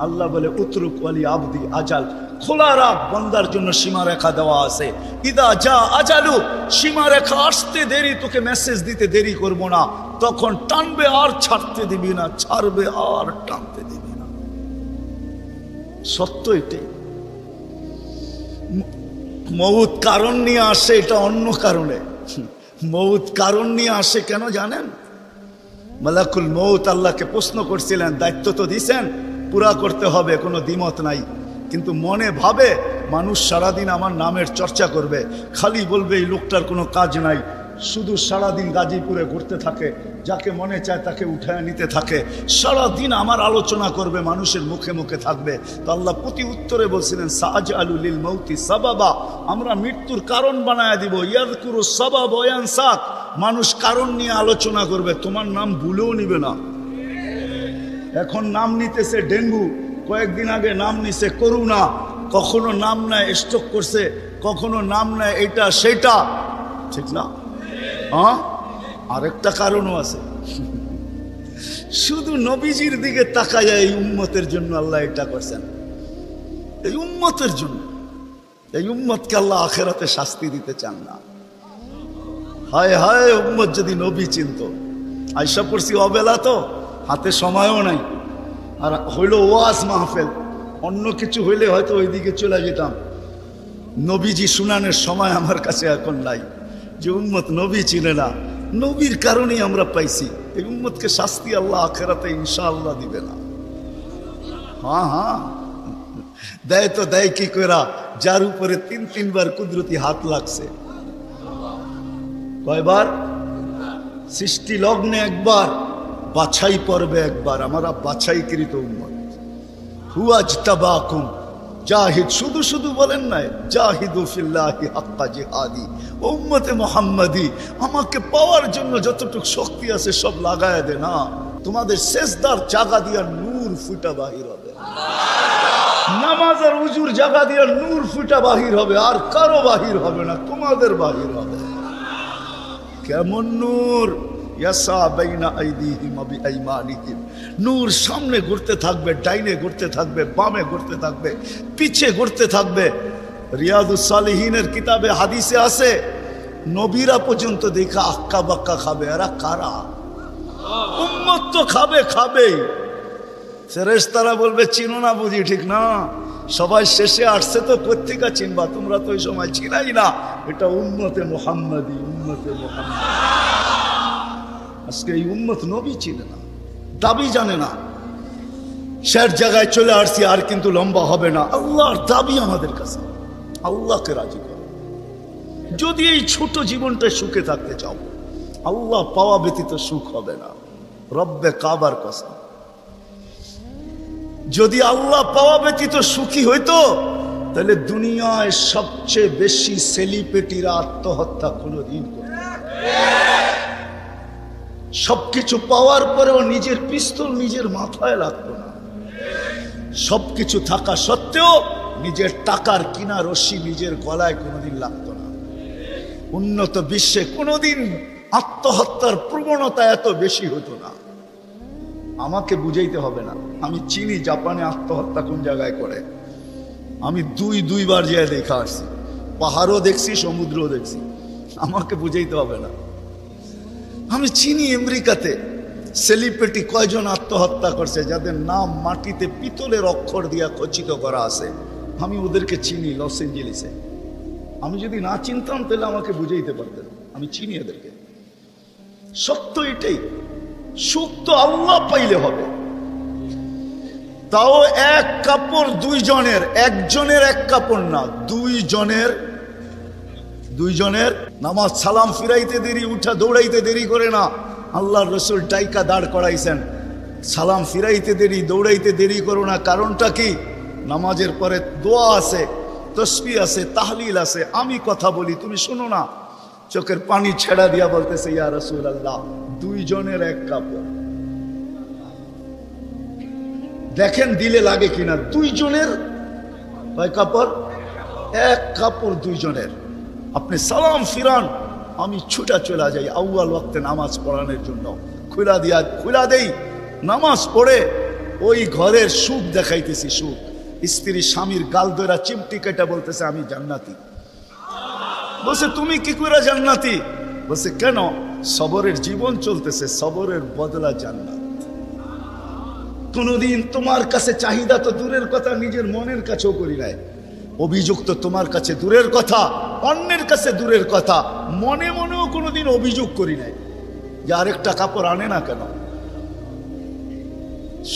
আল্লাহ বলে উতরুক ওয়ালি আবদি আজাল, খোলা রাখ, বন্দার জন্য সীমারেখা দেওয়া আছে। ইদা যা আজালু, সীমারেখা আসতে দেরি, তোকে মেসেজ দিতে দেরি করব না, তখন টানবে আর ছাড়তে দিবি না, ছাড়বে আর টানতে দিবি না। সত্য এটাই। মউত কারণ নিয়ে আসে, এটা অন্য কারণে। মউত কারণ নিয়ে আসে কেন জানেন? মালাকুল মউত আল্লাহকে প্রশ্ন করছিলেন, দায়িত্ব তো দিছেন, পুরা করতে হবে, কোনো দ্বিমত নাই। কিন্তু মনে ভাবে মানুষ সারাদিন আমার নামের চর্চা করবে, খালি বলবে এই লোকটার কোনো কাজ নাই, শুধু সারাদিন গাজীপুরে ঘুরতে থাকে, যাকে মনে চায় তাকে উঠায় নিতে থাকে, সারাদিন আমার আলোচনা করবে, মানুষের মুখে মুখে থাকবে। তো আল্লাহ প্রতি উত্তরে বলছিলেন, সাআজআলু লিল মাউতি সাবাবা, আমরা মৃত্যুর কারণ বানায় দিব। ইয়াযকুরু সাবাব ওয়া ইয়ানসাক, মানুষ কারণ নিয়ে আলোচনা করবে, তোমার নাম ভুলেও নিবে না। এখন নাম নিতেছে ডেঙ্গু, কয়েকদিন আগে নাম নিছে করোনা, কখনো নাম নেয় স্ট্রোক করছে, কখনো নাম নেয় এটা সেটা, ঠিক না? আরেকটা কারণও আছে, শুধু নবীজির দিকে তাকায়, এই উম্মতের জন্য আল্লাহ এটা করছেন, এই উম্মতের জন্য। এই উম্মতকে আল্লাহ আখেরাতে শাস্তি দিতে চান না। হায় হায়, উম্মত যদি নবী চিনত। আয়সা পড়ছি অবেলা, তো হাতে সময়ও নাই, আর হইল ওয়াজ মাহফিল, অন্য কিছু হইলে হয়তো ওইদিকে চলে যেতাম। নবীজি শুনানের সময় আমার কাছে এখন নাই। যে উম্মত নবী চিনে না, নবীর কারণেই আমরা পাইছি। এই উম্মতকে শাস্তি আল্লাহ আখেরাতে ইনশাআল্লাহ দিবে না। হ্যাঁ, দেয় তো দেয় কি করা, যার উপরে 3-3 কুদরতি হাত লাগছে। কয়বার? সৃষ্টি লগ্নে একবার, বাছাই পর্বে একবার। আমরা বাছাইকৃত উম্মত। হুয়াজতাবাকুম জাহিদ, শুধু শুধু বলেন নাই, জাহিদু ফিল্লাহি হাক্কা জিহাদি। উম্মতে মুহাম্মাদি, আমাকে পাওয়ার জন্য যতটুকু শক্তি আছে সব লাগায় দে না। তোমাদের সেজদার জায়গা দিয়া নূর ফুটা বাহির হবে, নামাজ আর উজুর জায়গা দিয়া নূর ফুটা বাহির হবে, আর কারো বাহির হবে না, তোমাদের বাহির হবে। কেমন নূর? ইয়াসা বাইনা আইদিহিম ওয়া বিআইমানিহিম। নূর সামনে ঘুরতে থাকবে, ডাইনে ঘুরতে থাকবে, বামে ঘুরতে থাকবে, পিছে ঘুরতে থাকবে। রিয়াদুস সালিহিনের কিতাবে হাদিসে আছে, নবীরা পর্যন্ত দেখা আক্কা বাক্কা খাবে। এরা কারা? উম্মত তো খাবেই। ফেরেশতারা বলবে চিনো না বুঝি? ঠিক না, সবাই শেষে আসছে তো কোত্থেকে চিনবা? তোমরা তো ওই সময় চিনাই না। এটা উম্মতে মুহাম্মাদি, উম্মতে মুহাম্মাদি। আজকে এই উম্মত নবী চিনে না, দাবি জানে না। শের জায়গায় চলে আসছি, আর কিন্তু লম্বা হবে না। আল্লাহর দাবি আমাদের কাছে, আল্লাহকে রাজি করো। যদি এই ছোট জীবনটায় সুখে থাকতে চাও, আল্লাহ পাওয়া ব্যতীত সুখ হবে না। রব্বে কাবার কসম, যদি আল্লাহ পাওয়া ব্যতীত সুখী হইতো, তাহলে দুনিয়ায় সবচেয়ে বেশি সেলিব্রিটিরা আত্মহত্যা কোনোদিন করত। সবকিছু পাওয়ার পরেও নিজের পিস্তল নিজের মাথায় লাগতো না। সবকিছু থাকা সত্ত্বেও নিজের টাকার কিনা রশি নিজের গলায় কোনোদিন লাগতো না। উন্নত বিশ্বে কোনোদিন আত্মহত্যার প্রবণতা এত বেশি হতো না। আমাকে বুঝাইতে হবে না, আমি চিনি জাপানে আত্মহত্যা কোন জায়গায় করে। আমি দুইবার যেয়ে দেখা আসছি, পাহাড়ও দেখছি, সমুদ্রও দেখছি। আমাকে বুঝাইতে হবে না, আমি চিনি আমেরিকাতে সেলিব্রিটি কয়জন আত্মহত্যা করছে, যাদের নাম মাটিতে পিতলের অক্ষর দিয়া খচিত করা আছে। আমি ওদেরকে চিনি লস এঞ্জেলিসে। আমি যদি না চিনতাম তাহলে আমাকে বুঝাইতে পারতেন। আমি চিনি এদেরকে। সত্য এটাই, সুখ তো আল্লাহ পাইলে হবে। তাও এক কাপড় দুইজনের, একজনের এক কাপড় না, দুইজনের। নামাজ সালাম ফিরাইতে দেরি, উঠা দৌড়াইতে দেরি করে না। আল্লাহর রাসূল ডাইকা দাঁড় করাইছেন, সালাম ফিরাইতে দেরি, দৌড়াইতে দেরি করো না। কারণটা কি? নামাজের পরে দোয়া আছে, তসবিহ আছে, তাহলিল আছে। আমি কথা বলি, তুমি শোনো না। চোখের পানি ছেড়া দিয়া বলতেছে, ইয়া রাসূলুল্লাহ, দুইজনের এক কাপড়। দেখেন দিলে লাগে কিনা। দুইজনের কয় কাপড়? এক কাপড় দুইজনের। আপনি সালাম ফিরান, আমি ছুটা চলে যাই আউয়াল ওয়াক্তে নামাজ পড়ানোর জন্য। খুলা দেই, নামাজ পড়ে ওই ঘরের সুখ দেখাইতেছি। সুখ, স্ত্রী স্বামীর গাল ধরা চিমটি কেটে বলতেছে আমি জান্নাতি। বলছে তুমি কি করে জান্নাতি? বলছে কেন? সবরের জীবন চলতেছে, সবরের বদলা জান্নাত। কোনদিন তোমার কাছে চাহিদা তো দূরের কথা, নিজের মনের কাছেও করি নাই। অভিযোগ তো তোমার কাছে দূরের কথা, অন্যের কাছে দূরের কথা। মনে মনেও কোনোদিন অভিযোগ করি নাই যে আরেকটা কাপড় আনে না কেন।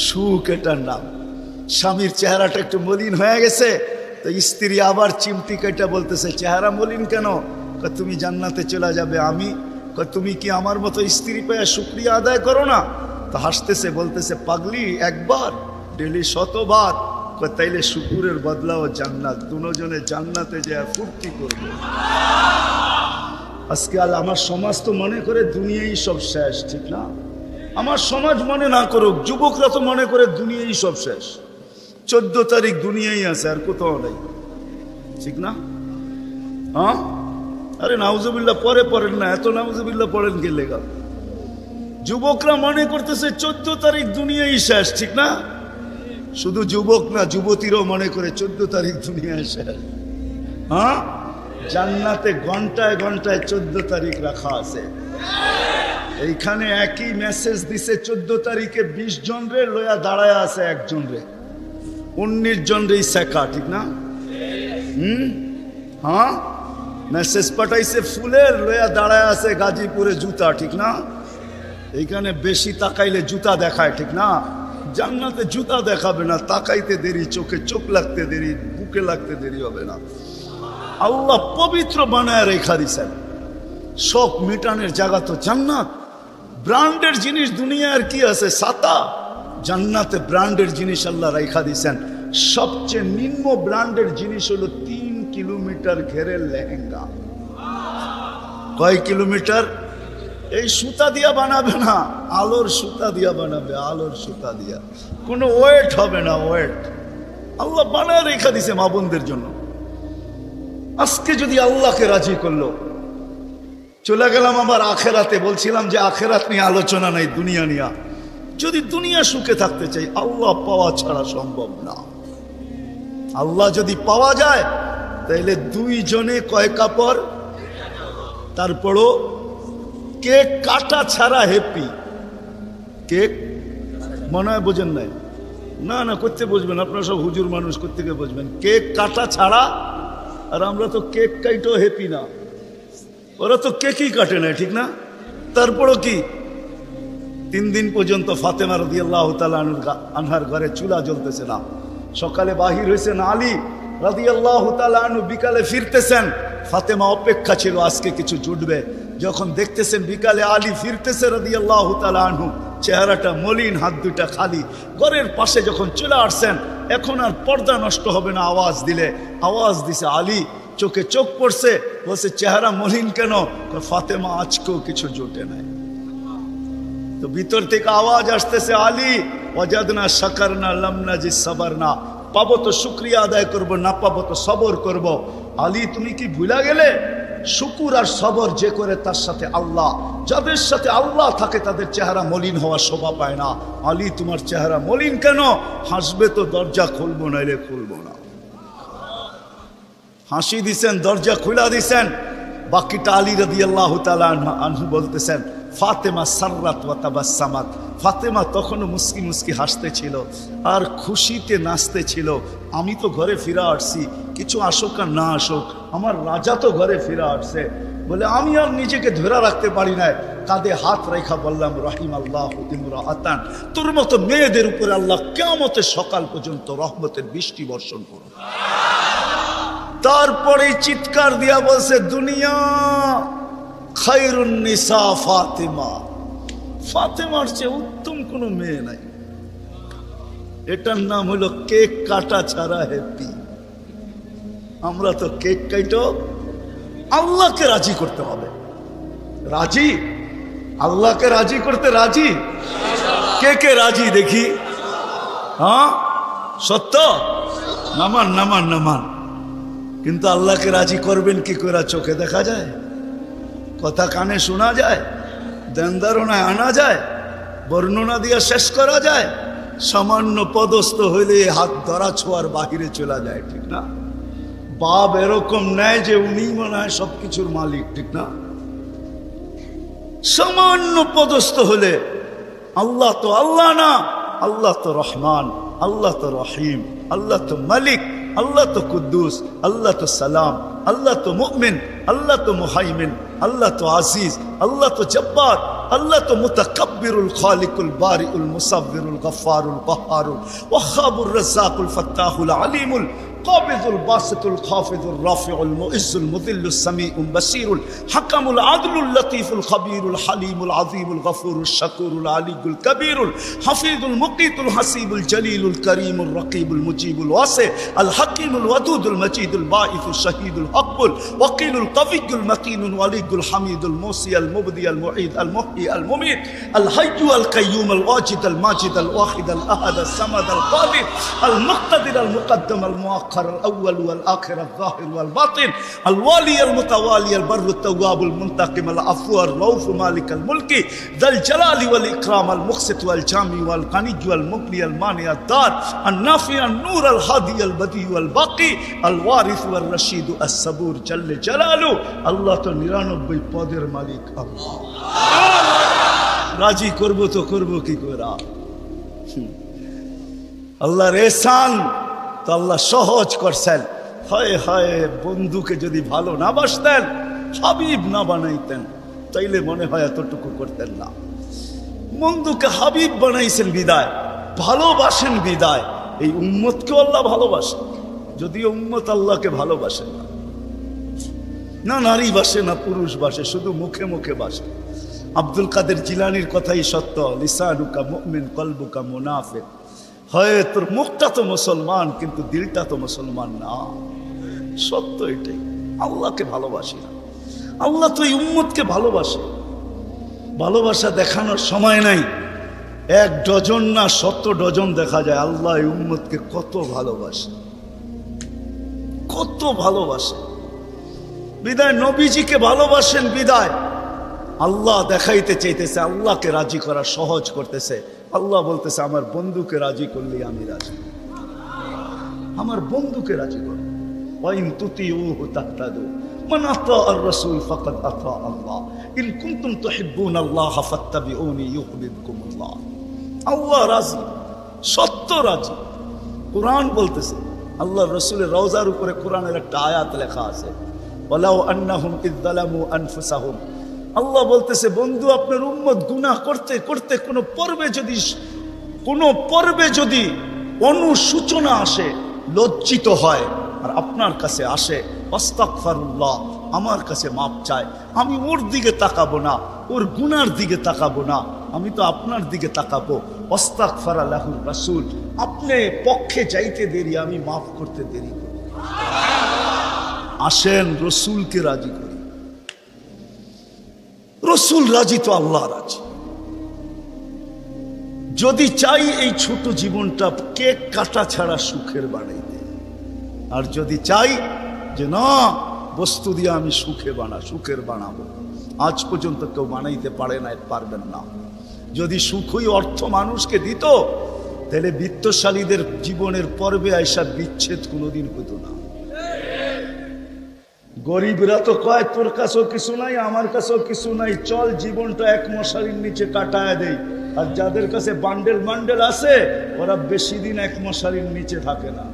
সুখ এটার নাম। স্বামীর চেহারাটা একটু মলিন হয়ে গেছে, তো স্ত্রী আবার চিমটি কেটে বলতেছে চেহারা মলিন কেন? তুমি জান্নাতে চলে যাবে। আমি তুমি কি আমার মতো স্ত্রী পেয়ে শুকরিয়া আদায় করো না? তো হাসতেছে, বলতেছে পাগলি, একবার ডেলি 100বার। তাইলে শুকুরের বদলাও জান্নাত। দুজনে জান্নাতে যায় ফুর্তি করবে। আজকাল আমার সমাজ তো মনে করে দুনিয়াই সব শেষ, ঠিক না? আমার সমাজ মনে না করুক, যুবকরা তো মনে করে দুনিয়াই সব শেষ। 14 তারিখ দুনিয়াই আছে, আর কোথাও নেই, ঠিক না? হ্যাঁ, আরে নাউজুবিল্লাহ পরে পড়েন না, এত নাউজুবিল্লাহ পড়েন কে লেগা? যুবকরা মনে করতেছে 14 তারিখ দুনিয়াই শেষ, ঠিক না? শুধু যুবক না, যুবতীরাও মনে করে 14 তারিখ দুনিয়া শেষ। হ্যাঁ, জান্নাতে ঘন্টায় ঘন্টায় 14 তারিখ রাখা আছে। এইখানে একই মেসেজ দিছে 14 তারিখে 20 জন রে লয়া দাঁড়ায় আছে, একজন রে 19 জন রে শেখা, ঠিক না? হ্যাঁ, মেসেজ পাঠাইছে ফুলের, লয়া দাঁড়ায় আছে গাজীপুরে জুতা, ঠিক না? এইখানে বেশি তাকাইলে জুতা দেখায়, ঠিক না? জান্নাতে জুতা দেখাবে না, তাকাইতে দেরি, চোখে চোখ লাগতে দেরি, বুকে লাগতে দেরি হবে না। আল্লাহ পবিত্র বানায় রেখা দিছেন। শোক মিটানের জায়গা তো জান্নাত। ব্র্যান্ডের জিনিস দুনিয়ার কি আছে? ছাতা। জান্নাতে ব্র্যান্ডের জিনিস আল্লাহ রেখা দিছেন। সবচেয়ে নিম্ন ব্র্যান্ডের জিনিস হলো 3 কিলোমিটার ঘেরের লেহেঙ্গা। কয় কিলোমিটার? এই সুতা দিয়া বানাবে না, আলোর সুতা দিয়া বানাবে, আলোর সুতা দিয়া। কোনো ওয়েট হবে না, ওয়েট। আল্লাহ বানায় রেখা দিছে মা বোনদের জন্য। আজকে যদি আল্লাহকে রাজি করলো, চলে গেলাম আবার আখেরাতে। বলছিলাম যে আখেরাত নিয়ে আলোচনা নাই, দুনিয়া নিয়ে। যদি দুনিয়া সুখে থাকতে চাই, আল্লাহ পাওয়া ছাড়া সম্ভব না। আল্লাহ যদি পাওয়া যায়, তাইলে 2 জনে কয় কাপড়? তারপরও কেক কাটা ছাড়া হ্যাপি। কেক মনে হয় বোঝেন নাই? না না, করতে বুঝবেন, আপনারা সব হুজুর মানুষ, করতে বুঝবেন। কেক কাটা ছাড়া। আর আমরা তো কেক কাইটেও হ্যাপি না, ওরা তো কেকই কাটে না, ঠিক না? তারপরও কি 3 দিন পর্যন্ত ফাতেমা রাদিয়াল্লাহু তাআলা আনহার ঘরে চুলা জ্বলতেছে না। সকালে বাহির হয়েছেন আলী রাদিয়াল্লাহু তাআলা আনহু, বিকালে ফিরতেছেন। ফাতেমা অপেক্ষা ছিল আজকে কিছু জুটবে। যখন দেখতেছেন বিকালে আলী ফিরতেছে রাদিয়াল্লাহু তাআলা আনহু, চেহারাটা মলিন, হাত দুটা খালি। ঘরের পাশে যখন চলে আসছেন, এখন আর পর্দা নষ্ট হবে না আওয়াজ দিলে। আওয়াজ দিছে আলী, চোখে চোখ পড়ছে, বলছে চেহারা মলিন কেন? ফাতেমা আজকেও কিছু জোটে নাই। তো ভিতর থেকে আওয়াজ আসতেছে, আলী ওয়াজাদনা শাকারনা লাম নাজিদ সাবারনা। পাবো তো শুকরিয়া আদায় করব, না পাবো তো সবর করব। আলী তুমি কি ভুলা গেলে? শুকুর আর সবর যে করে তার সাথে আল্লাহ। যাদের সাথে আল্লাহ থাকে তাদের চেহারা মলিন হওয়া শোভা পায় না। আলী তোমার চেহারা মলিন কেন? হাসবে তো দরজা খুলবো, নাইলে খুলবো না। হাসি দিছেন, দরজা খুলা দিছেন। বাকিটা আলী রাদিয়াল্লাহু তাআলা আনহু বলতেছেন, ফাতেমা সাররাত ওয়া তাবাসসামাত। ফাতেমা তখনও মুস্কি মুস্কি হাসতে ছিল আর খুশিতে নাচতে ছিল। আমি তো ঘরে ফিরে আসছি, কিছু আসুক আর না আসুক, আমার রাজা তো ঘরে ফিরে আসছে। বলে আমি আর নিজেকে ধরে রাখতে পারি না, কাঁধে হাত রেখা বললাম, রাহিমাল্লাহু ইমরাআতান, তোর মতো মেয়েদের উপরে আল্লাহ কিয়ামতের সকাল পর্যন্ত রহমতের বৃষ্টি বর্ষণ করুন। তারপরে চিৎকার দিয়া বলছে, দুনিয়া খায়রুন নিসা ফাতেমা। ফাতেমার চেয়ে উত্তম কোনো মেয়ে নাই। এটার নাম হলো কেক কাটা ছাড়া হ্যাপি। আমরা তো কেক কাটো, আল্লাহকে রাজি করতে হবে। রাজি? আল্লাহকে রাজি করতে রাজি? কে কে রাজি দেখি? হ্যাঁ, সত্য? নামান নামান নামান। কিন্তু আল্লাহকে রাজি করবেন কি করে? চোখে দেখা যায়? কথা কানে শোনা যায়? ধ্যান ধারণায় আনা যায়? বর্ণনা দিয়ে শেষ করা যায়? সামান্য পদস্থ হইলে হাত ধরা ছোঁয়ার বাহিরে চলে যায়, ঠিক না? বাপ এরকম নেয় যে উনি মনে হয় সবকিছুর মালিক, ঠিক না? সামান্য পদস্থ হলে আল্লাহ তো আল্লাহ না, আল্লাহ তো রহমান, আল্লাহ তো রহিম, আল্লাহ তো মালিক, আল্লাহ তো কুদ্দুস, আল্লাহ তো সালাম, আল্লাহ তো মুমিন, আল্লাহ তো মুহাইমিন, আল্লাহ তো আজিজ, আল্লাহ তো জব্বার, আল্লাহ তো মুতাকাব্বিরুল খালিকুল বারিউল মুসাব্বিরুল গফফারুল কাহ্হারুল ওয়াহ্হাবুর রাজ্জাকুল ফাত্তাহুল আলিমুল قابض الباسط الخافض الرافع المعز المذل السميع البصير الحكم العدل اللطيف الخبير الحليم العظيم الغفور الشكور العلي الكبير الحفيظ المقيت الحسيب الجليل الكريم الرقيب المجيب الواسع الحكيم الودود المجيد الباعث الشهيد الحق الوكيل القوي المتين الولي الحميد الموصي المبدي المعيد المحيي المميت الحي القيوم الواجد الماجد الواحد الاحد الصمد القادر المقتدر المقدم المؤخر المؤخر الأول والآخر الظاهر والباطن الوالي المتوالي البر التواب المنتقم العفو الرؤوف مالك الملك ذا الجلال والإكرام المقسط والجامع والغني والمغني المانع الدار النافع النور الهادي البديع والباقي الوارث والرشيد الصبور جل جلاله الله তো 99 পদের মালিক আল্লাহ রাজি করব তো করব কি করে আল্লাহর এহসান তো আল্লাহ সহজ করছেন হায় হায় বন্ধুকে যদি ভালো না বাসতেন হাবিব না বানাইতেন তাইলে মনে হয় এতটুকু করতেন না বন্ধুকে হাবিব বানাইছেন বিদায় ভালোবাসেন বিদায় এই উম্মতকে আল্লাহ ভালোবাসেন যদিও উম্মত আল্লাহকে ভালোবাসেন না না নারী বাসে না পুরুষ বাসে শুধু মুখে মুখে বাসে আব্দুল কাদের জিলানির কথাই সত্য লিসানুকা মুমিন কলবুকা মুনাফিক হয় তোর মুখটা তো মুসলমান কিন্তু দিলটা তো মুসলমান না সত্য এটাই আল্লাহকে ভালোবাসি না আল্লাহ তো এই উম্মতকে ভালোবাসে ভালোবাসা দেখানোর সময় নাই 1 ডজন না 100 ডজন দেখা যায় আল্লাহ এই উম্মতকে কত ভালোবাসে কত ভালোবাসে বিদায় নবীজিকে ভালোবাসেন বিদায় আল্লাহ দেখাইতে চাইতেছে আল্লাহকে রাজি করা সহজ করতেছে আল্লাহ বলতেছে আমার বন্ধুকে রাজি করলে আমি রাজি আমার বন্ধুকে রাজি কর ওয়াইন তুতিউহু তাহতাদু মান আতা আর রাসূল ফাকাদ আতা আল্লাহ ইন কুনতুম তুহিব্বুনাল্লাহ ফাত্তাবিউনি ইউহিব্বুকুমুল্লাহ আল্লাহ রাজি সত্য রাজি কুরআন বলতেছে আল্লাহর রাসূলের রওজার উপরে কোরআনের একটা আয়াত লেখা আছে ওয়ালাউ আন্নাহুম ইয যালামু আনফুসাহুম আল্লাহ বলতেছে বন্ধু আপনার উম্মত গুনাহ করতে করতে কোনো পর্বে যদি অনুসূচনা আসে লজ্জিত হয় আর আপনার কাছে আসে আস্তাগফিরুল্লাহ আমার কাছে মাপ চায় আমি ওর দিকে তাকাবো না ওর গুনার দিকে তাকাবো না আমি তো আপনার দিকে তাকাবো আস্তাগফারা লাহুর রাসূল আপনি পক্ষে যাইতে দেরি আমি মাফ করতে দেরি করি আসেন রসুলকে রাজি করি রসুল রাজি তো আল্লাহ রাজি যদি চাই এই ছোট জীবনটা কেক কাটা ছাড়া সুখের বানাই দেয় আর যদি চাই যে না বস্তু দিয়ে আমি সুখের বানাবো আজ পর্যন্ত কেউ বানাইতে পারে না পারবেন না যদি সুখই অর্থ মানুষকে দিত তাহলে বিত্তশালীদের জীবনের পর্বে আইসা বিচ্ছেদ কোনোদিন হতো না গরিবরা তো কয় তোর কাছেও কিছু নাই আমার কাছেও কিছু নাই চল জীবনটা এক মশারির নিচে কাটায় দেই আর যাদের কাছে বান্ডেল বান্ডেল আছে ওরা বেশি দিন এক মশারির নিচে থাকে না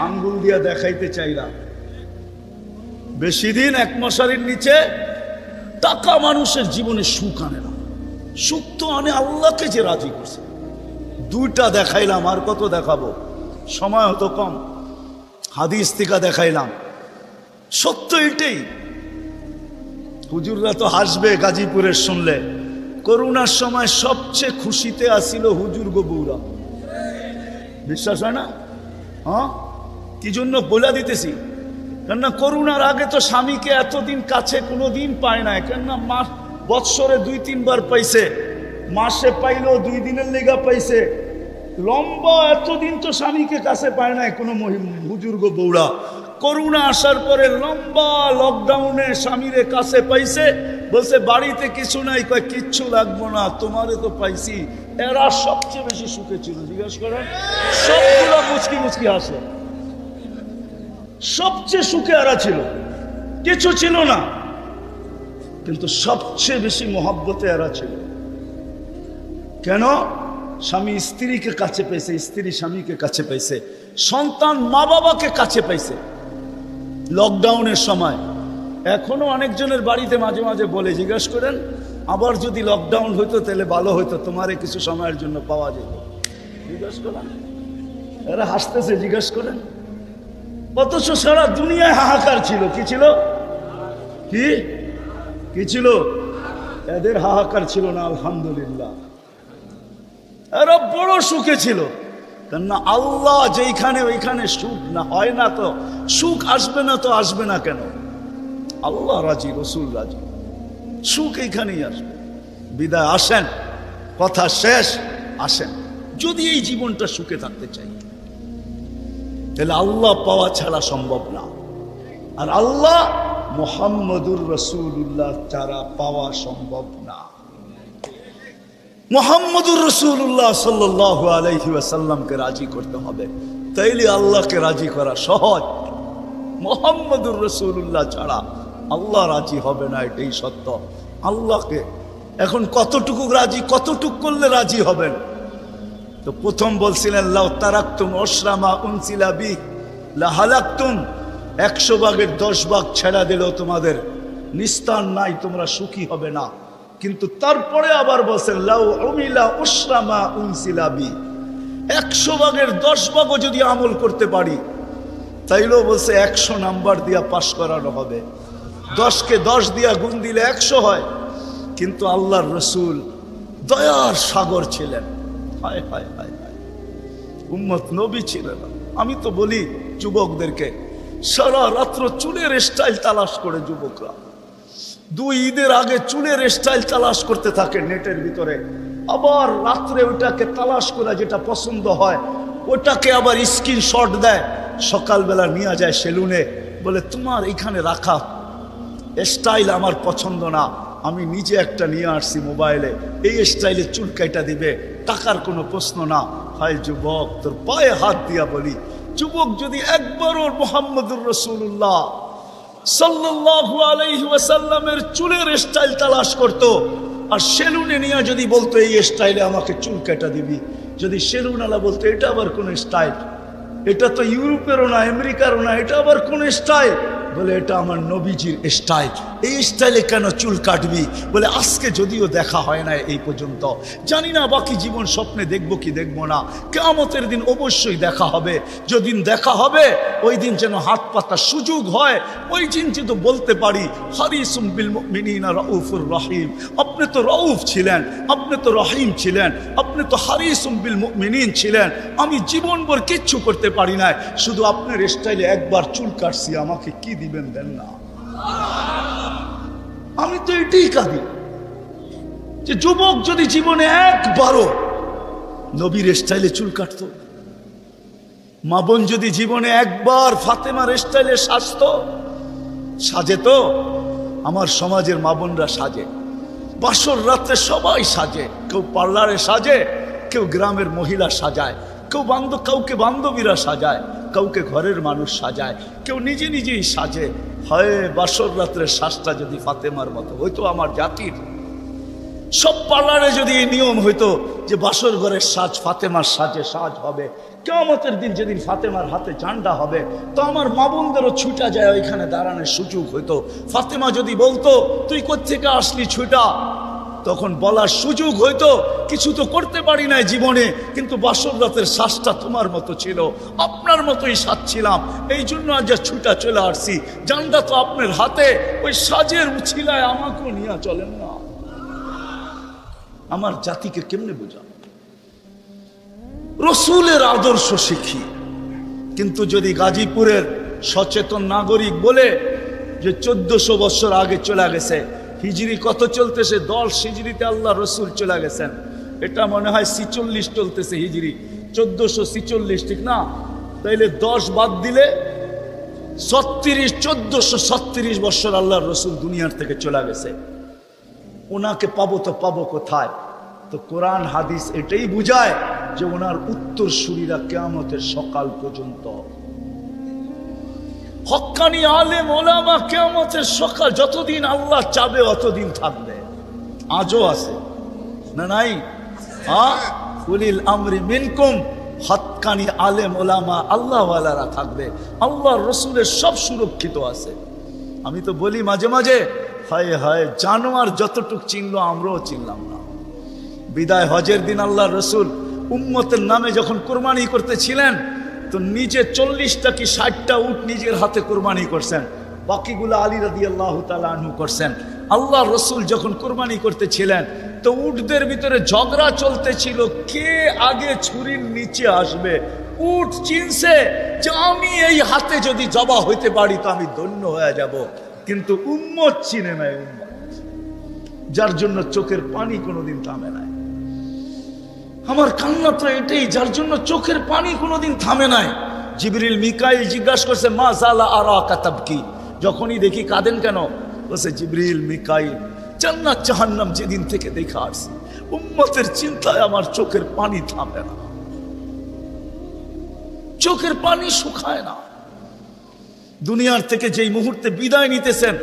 আঙ্গুল দিয়া দেখাইতে চাইরা বেশি দিন এক মশারির নিচে টাকা মানুষের জীবনে সুখ আনে না সুখ তো আনে আল্লাহকে যে রাজি করছে দুইটা দেখাইলাম আর কত দেখাবো সময় হতো কম হাদিস থেকে দেখাইলাম সত্য এটাই হুজুররা তো হাসবে গাজীপুরের শুনলে করোনার সময় সবচেয়ে খুশিতে আসিল হুজুর গো বউরা বিশ্বাস হয় না হ্যাঁ কি জন্য বলে দিতেছি কেননা করোনার আগে তো স্বামীকে এতদিন কাছে কোনোদিন পায় না কেননা মাস বৎসরে 2-3 বার পাইছে মাসে পাইলো 2 দিনের লেগা পাইছে লম্বা এতদিন তো স্বামীকে কাছে পায় না কোনো হুজুর গো বউরা করোনা আসার পরে লম্বা লকডাউনে স্বামীরে কাছে পাইছে বলছে বাড়িতে কিছু নাই কয় কিচ্ছু লাগবো না তোমারে তো পাইছি এরা সবচেয়ে বেশি সুখে ছিল জিজ্ঞেস করেন সবগুলো মুচকি মুচকি হাসে সবচেয়ে সুখে এরা ছিল কিছু ছিল না কিন্তু সবচেয়ে বেশি মহব্বতে এরা ছিল কেন স্বামী স্ত্রীকে কাছে পাইছে স্ত্রী স্বামীকে কাছে পাইছে সন্তান মা বাবাকে কাছে পাইছে লকডাউনের সময় এখনো অনেকজনের বাড়িতে মাঝে মাঝে বলে জিজ্ঞেস করেন আবার যদি লকডাউন হইতো তাহলে ভালো হইতো তোমারে কিছু সময়ের জন্য পাওয়া যেত জিজ্ঞেস করেন এরা হাসতেছে জিজ্ঞেস করেন অথচ সারা দুনিয়ায় হাহাকার ছিল কি ছিল কি ছিল এদের হাহাকার ছিল না আলহামদুলিল্লাহ এরা বড় সুখে ছিল কেননা আল্লাহ যেইখানে ওইখানে সুখ না হয় না তো সুখ আসবে না তো আসবে না কেন আল্লাহ রাজি রসুল রাজি সুখ এইখানেই আসবে বিদায় আসেন কথা শেষ আসেন যদি এই জীবনটা সুখে থাকতে চাই তাহলে আল্লাহ পাওয়া ছাড়া সম্ভব না। আর আল্লাহ মুহাম্মদুর রাসূলুল্লাহ ছাড়া পাওয়া সম্ভব না। মুহাম্মদুর রাসূলুল্লাহ সাল্লাল্লাহু আলাইহি ওয়াসাল্লামকে রাজি করতে হবে, তাইলে আল্লাহকে রাজি করা সহজ। মুহাম্মদুর রাসূলুল্লাহ ছাড়া আল্লাহ রাজি হবে না, এটাই সত্য। আল্লাহকে এখন কতটুকু রাজি, কতটুকু করলে রাজি হবেন? তো প্রথম বলছিলেন লাউ তারাকতুম উশরামা উনসিলা বি লা হালাকতুম, 100 ভাগের 10 ভাগ ছেড়া দিলেও তোমাদের নিস্তার নাই, তোমরা সুখী হবে না। কিন্তু তারপরে আবার বলছেন লাউ উমিলা উশরামা উনসিলা বি, 100 ভাগের 10 ভাগও যদি আমল করতে পারি তাইলেও বলছে 100 নাম্বার দিয়া পাশ করানো হবে। 10কে 10 দিয়া গুণ দিলে 100 হয়। কিন্তু আল্লাহর রসুল দয়ার সাগর ছিলেন। হায় হায় হায় হায়, উম্মত নবী ছিলেন। আমি তো বলি যুবকদেরকে, সারা রাত্র চুলের স্টাইল তালাশ করে যুবকরা 2 ঈদের আগে চুলের স্টাইল তালাশ করতে থাকে নেটের ভিতরে, আবার রাত্রে ওটাকে তালাশ করে যেটা পছন্দ হয় ওটাকে আবার স্ক্রিনশট দেয়, সকালবেলা নিয়ে যায় সেলুনে, বলে তোমার এখানে রাখা স্টাইল আমার পছন্দ না, আমি নিজে একটা নিয়ে আসছি মোবাইলে, এই স্টাইলে চুল কাইটা দিবে, টাকার কোনো প্রশ্ন না। হায় যুবক, তোর পায়ে হাত দিয়া বলি, যুবক যদি একবারও মুহাম্মদুর রাসূলুল্লাহ সাল্লাল্লাহু আলাইহি ওয়াসাল্লামের চুলের স্টাইল তালাশ করত, আর সেলুনে নিয়ে যদি বলতো এই স্টাইলে আমাকে চুল কাটা দিবি, যদি সেলুনওয়ালা বলতো এটা আবার কোন স্টাইল, এটা তো ইউরোপেরও না আমেরিকারও না, এটা আবার কোন স্টাইল, বলে এটা আমার নবীজির স্টাইল, এই স্টাইলে কেন চুল কাটবি? বলে আজকে যদিও দেখা হয় না এই পর্যন্ত, জানি না বাকি জীবন স্বপ্নে দেখবো কি দেখবো না, কিয়ামতের দিন অবশ্যই দেখা হবে। যেদিন দেখা হবে ওই দিন যেন হাত পাতার সুযোগ হয়, ওই দিন যেন বলতে পারি হারিসুম বিল মুমিনিনা রাউফুর রহিম, আপনি তো রাউফ ছিলেন, আপনি তো রহিম ছিলেন, আপনি তো হারিসুম বিল মুমিনিন ছিলেন, আমি জীবনভর কিচ্ছু করতে পারি না, শুধু আপনার স্টাইলে একবার চুল কাটছি, আমাকে কি দিবেন দেন না? আমি তো এটাই কাঁদি যে যুবক যদি জীবনে একবারও নবীর স্টাইলে চুল কাটতো, মা বোন যদি জীবনে একবার ফাতেমার স্টাইলে সাজে তো। আমার সমাজের মা বোনরা সাজে, বাসর রাত্রে সবাই সাজে, কেউ পার্লারে সাজে, কেউ গ্রামের মহিলা সাজায়, কেউ কাউকে বান্ধবীরা সাজায়, কাউকে ঘরের মানুষ সাজায়, কেউ নিজে নিজেই সাজে। হয় বাসর রাত্রের শ্বাসটা যদি ফাতেমার মতো হইতো আমার জাতির, সব পার্লারে যদি এই নিয়ম হইতো যে বাসর ঘরের সাজ ফাতেমার সাজ হবে, কিয়ামতের দিন যেদিন ফাতেমার হাতে ঝান্ডা হবে তো আমার মা বোনদেরও ছুটা যায় ওইখানে দাঁড়ানোর সুযোগ হইতো। ফাতেমা যদি বলতো তুই কোত্থেকে আসলি ছুটা, তখন বলার সুযোগ হইতো কিছু তো করতে পারি না জীবনে, কিন্তু বাসর রাতের শ্বাসটা তোমার মতো ছিল, আপনার মতোই সাজছিলাম, এই জন্য আজ ছুটা চলে আসছি, জানটা তো আপনার হাতে, ওই সাজের উছিলায় আমাকেও নিয়ে চলেন না। আমার জাতিকে কেমনে বোঝাবো? রসুলের আদর্শ শিখি, কিন্তু যদি গাজীপুরের সচেতন নাগরিক বলে যে 1400 বছর আগে চলে গেছে, হিজরি কত চলতেছে? 10 হিজরিতে আল্লাহ রসুল চলে গেছেন, এটা মনে হয় 46 চলতেছে হিজরি, 1446, ঠিক না? তাইলে 10 বাদ দিলে 1436 বছর আল্লাহ রসুল দুনিয়ার থেকে চলে গেছে। ওনাকে পাবো তো পাবো কোথায়? তো কোরআন হাদিস এটাই বুঝায় যে ওনার উত্তরসূরিরা কিয়ামতের সকাল পর্যন্ত, হক্কানি আলেম ওলামা কিয়ামতের সকাল যতদিন আল্লাহ চাবে অতদিন থাকবে। আজও আছে না নাই? উলিল আমরি মিনকুম, হক্কানি আলেম ওলামা আল্লাহওয়ালারা থাকবে, আল্লাহর রসুলের সব সুরক্ষিত আছে। আমি তো বলি মাঝে মাঝে, হায় হায়, জানোয়ার যতটুক চিনলো আমরাও চিনলাম না। বিদায় হজের দিন আল্লাহ রসুল উম্মতের নামে যখন কোরবানি করতেছিলেন তো নিজে 40টা কি 60টা উট নিজের হাতে কোরবানি করছেন, বাকিগুলো আলী রাদিয়াল্লাহু তাআলা আনহু করছেন। আল্লাহ রসুল যখন কোরবানি করতেছিলেন তো উটদের ভিতরে ঝগড়া চলতেছিল, কে আগে ছুরির নিচে আসবে। উট চিনছে যে আমি এই হাতে যদি জবা হইতে পারি তো আমি ধন্য হয়ে যাব, কিন্তু উম্মত চিনে নাই, উম্মত যার জন্য চোখের পানি কোনোদিন থামে নাই। আমার কান্না তো এটাই, যার জন্য চোখের পানি কোনোদিন থামে নাই। জিবরিল মিকাইল জিজ্ঞাসা করছে মা জালা আরাকা তাবকি, যখনই দেখি কাঁদেন কেন? বলছে জিবরিল মিকাইল জান্নাত জাহান্নাম যেদিন থেকে দেখা আসছে উম্মতের চিন্তায় আমার চোখের পানি থামে না, চোখের পানি শুকায় না। দুনিয়ার থেকে যেই মুহূর্তে বিদায় নিতেছেন